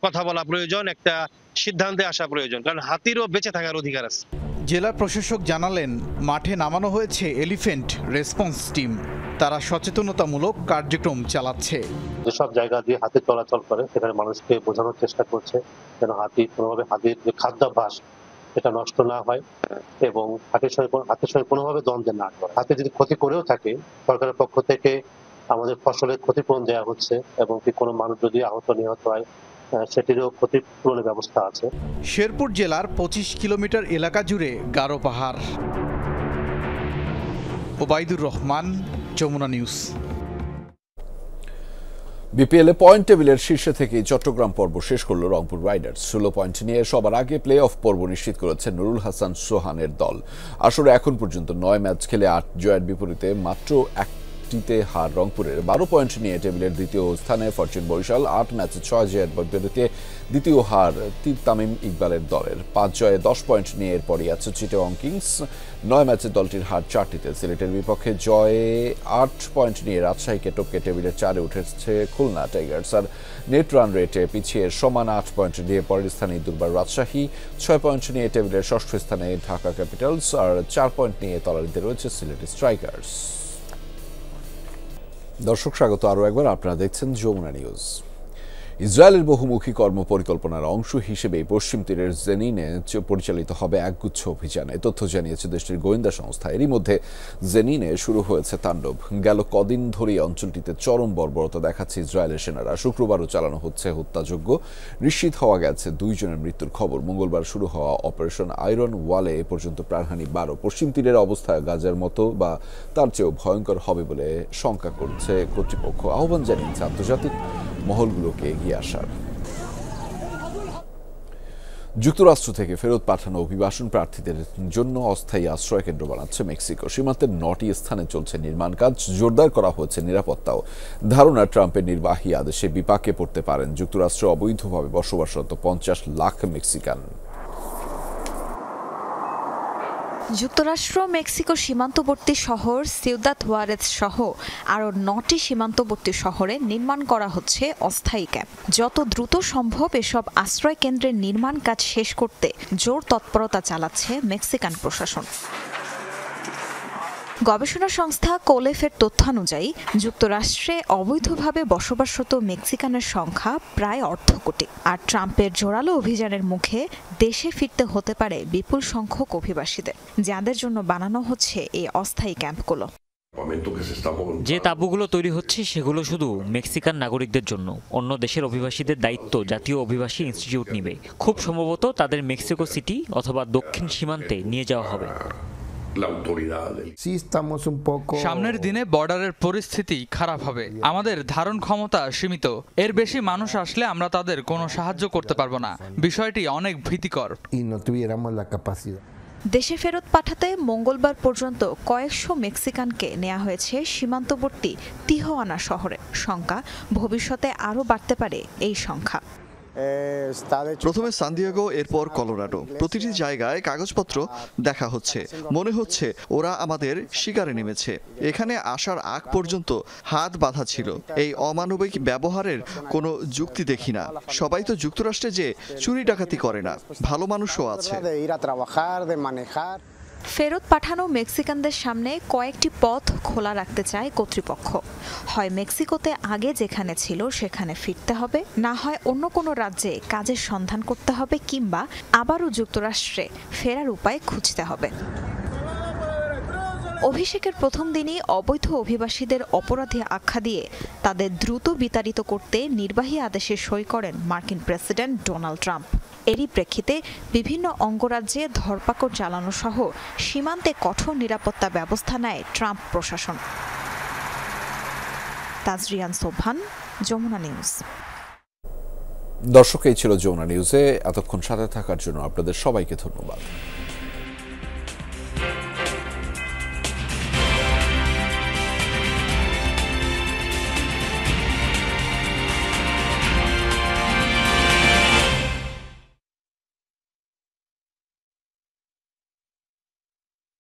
কথা বলা প্রয়োজন, একটা সিদ্ধান্তে আসা প্রয়োজন, কারণ হাতিরও বেঁচে থাকার অধিকার আছে। জেলা প্রশাসক জানালেন মাঠে নামানো হয়েছে এলিফ্যান্ট রেসপন্স টিম। তারা সচেতনতামূলক কার্যক্রম চালাচ্ছে। যেসব জায়গা দিয়ে হাতি চলাচল করে সেখানে মানুষকে বোঝানোর চেষ্টা করছে যেন হাতির যে খাদ্যাভ্যাস সেটা নষ্ট না হয় এবং হাতির সঙ্গে কোনোভাবে দ্বন্দ্বে না করে। হাতি যদি ক্ষতি করেও থাকে, সরকারের পক্ষ থেকে আমাদের ফসলের ক্ষতিপূরণ দেওয়া হচ্ছে এবং কোনো মানুষ যদি আহত নিহত হয় সেটিরও ক্ষতিপূরণের ব্যবস্থা আছে। শেরপুর জেলার 25 কিলোমিটার এলাকা জুড়ে গারো পাহাড়। ওবায়দুর রহমান, যমুনা নিউজ। বিপিএলে পয়েন্ট টেবিলের শীর্ষে থেকে চট্টগ্রাম পর্ব শেষ করল রংপুর রাইডার্স। 16 পয়েন্ট নিয়ে সবার আগে প্লে অফ পর্ব নিশ্চিত করেছে নুরুল হাসান সোহানের দল। আসলে এখন পর্যন্ত 9 ম্যাচ খেলে 8 জয়ের বিপরীতে মাত্র একটিতে হার রংপুরের। 12 পয়েন্ট নিয়ে টেবিলের দ্বিতীয় স্থানে ফরচুন বরিশাল। 8 ম্যাচে 6 জয়ের বিপরীতে দ্বিতীয় হার তামিম ইকবালের দলের। 5 জয়ে 10 পয়েন্ট নিয়ে এরপরই আছে চিটাগং কিংস। 9 ম্যাচে দলটির হার 4টিতে। সিলেটের বিপক্ষে জয়ে 8 পয়েন্ট নিয়ে রাজশাহীকে টপকে টেবিলের 4-এ উঠেছে খুলনা টাইগার্স। আর নেট রান রেটে পিছিয়ে সমান 8 পয়েন্ট নিয়ে পরের স্থানে দুর্বার রাজশাহী। 6 পয়েন্ট নিয়ে টেবিলের ষষ্ঠ স্থানে ঢাকা ক্যাপিটালস। আর 4 পয়েন্ট নিয়ে তলানিতে রয়েছে সিলেট স্ট্রাইকার্স। দর্শক স্বাগত আরও একবার, আপনারা দেখছেন যমুনা নিউজ। ইসরায়েলের বহুমুখী কর্মপরিকল্পনার অংশ হিসেবে পশ্চিম তীরের জেনিনে পরিচালিত হবে একগুচ্ছ অভিযান। এ তথ্য জানিয়েছে দেশটির গোয়েন্দা সংস্থা। এরই মধ্যে জেনিনে শুরু হয়েছে তাণ্ডব। গেল কদিন ধরেই অঞ্চলটিতে চরম বর্বরতা দেখাচ্ছে ইসরায়েলের সেনারা। শুক্রবারও চালানো হচ্ছে হত্যাযজ্ঞ। নিশ্চিত হওয়া গেছে 2 জনের মৃত্যুর খবর। মঙ্গলবার শুরু হওয়া অপারেশন আয়রন ওয়ালে এ পর্যন্ত প্রাণহানি 12। পশ্চিম তীরের অবস্থা গাজার মতো বা তার চেয়েও ভয়ঙ্কর হবে বলে শঙ্কা করছে কর্তৃপক্ষ। আহ্বান জানিয়েছে আন্তর্জাতিক মহলগুলোকে এগিয়ে আসার। যুক্তরাষ্ট্র থেকে ফেরত পাঠানো অভিবাসন প্রার্থীদের জন্য অস্থায়ী আশ্রয় কেন্দ্র বানাচ্ছে মেক্সিকো। সীমান্তের 9টি স্থানে চলছে নির্মাণ কাজ। জোরদার করা হচ্ছে নিরাপত্তাও। ধারণা ট্রাম্পের নির্বাহী আদেশে বিপাকে পড়তে পারেন যুক্তরাষ্ট্রে অবৈধভাবে বসবাসরত 50 লাখ মেক্সিকান। যুক্তরাষ্ট্র মেক্সিকো সীমান্তবর্তী শহর সিউদাদ ওয়ারেস সহ আরও 9টি সীমান্তবর্তী শহরে নির্মাণ করা হচ্ছে অস্থায়ী ক্যাম্প। যত দ্রুত সম্ভব এসব আশ্রয় কেন্দ্রের নির্মাণ কাজ শেষ করতে জোর তৎপরতা চালাচ্ছে মেক্সিকান প্রশাসন। গবেষণা সংস্থা কোলেফের তথ্যানুযায়ী যুক্তরাষ্ট্রে অবৈধভাবে বসবাসরত মেক্সিকানের সংখ্যা প্রায় 1/2 কোটি। আর ট্রাম্পের জোরালো অভিযানের মুখে দেশে ফিরতে হতে পারে বিপুল সংখ্যক অভিবাসীদের, যাদের জন্য বানানো হচ্ছে এই অস্থায়ী ক্যাম্পগুলো। যে তাঁবুগুলো তৈরি হচ্ছে সেগুলো শুধু মেক্সিকান নাগরিকদের জন্য। অন্য দেশের অভিবাসীদের দায়িত্ব জাতীয় অভিবাসী ইনস্টিটিউট নেবে। খুব সম্ভবত তাদের মেক্সিকো সিটি অথবা দক্ষিণ সীমান্তে নিয়ে যাওয়া হবে। সামনের দিনে বর্ডারের পরিস্থিতি খারাপ হবে। আমাদের ধারণ ক্ষমতা সীমিত। এর বেশি মানুষ আসলে আমরা তাদের কোনো সাহায্য করতে পারবো না। বিষয়টি অনেক ভীতিকর। দেশে ফেরত পাঠাতে মঙ্গলবার পর্যন্ত কয়েকশো মেক্সিকানকে নেওয়া হয়েছে সীমান্তবর্তী তিহুয়ানা শহরে। শঙ্কা ভবিষ্যতে আরও বাড়তে পারে এই সংখ্যা। প্রথমে সান দিয়েগো, এরপর কলোরাডো। প্রতিটি জায়গায় কাগজপত্র দেখা হচ্ছে, মনে হচ্ছে ওরা আমাদের শিকারে নেমেছে। এখানে আসার আগ পর্যন্ত হাত বাঁধা ছিল। এই অমানবিক ব্যবহারের কোনো যুক্তি দেখি না। সবাই তো যুক্তরাষ্ট্রে যে চুরি ডাকাতি করে না, ভালো মানুষও আছে। ফেরত পাঠানো মেক্সিকানদের সামনে কয়েকটি পথ খোলা রাখতে চায় কর্তৃপক্ষ। হয় মেক্সিকোতে আগে যেখানে ছিল সেখানে ফিরতে হবে, না হয় অন্য কোনো রাজ্যে কাজের সন্ধান করতে হবে, কিংবা আবারও যুক্তরাষ্ট্রে ফেরার উপায় খুঁজতে হবে। অভিষেকের প্রথম দিনই অবৈধ অভিবাসীদের অপরাধী আখ্যা দিয়ে তাদের দ্রুত বিতাড়িত করতে নির্বাহী আদেশে সই করেন মার্কিন প্রেসিডেন্ট ডোনাল্ড ট্রাম্প। এরই প্রেক্ষিতে বিভিন্ন অঙ্গরাজ্যে ধরপাকড় চালানো সহ সীমান্তে কঠোর নিরাপত্তা ব্যবস্থা নেয় ট্রাম্প প্রশাসন। তাজরিয়ান সোবহান, যমুনা নিউজ। দর্শক, এই ছিল যমুনা নিউজে। এতক্ষণ সাথে থাকার জন্য আপনাদের সবাইকে ধন্যবাদ।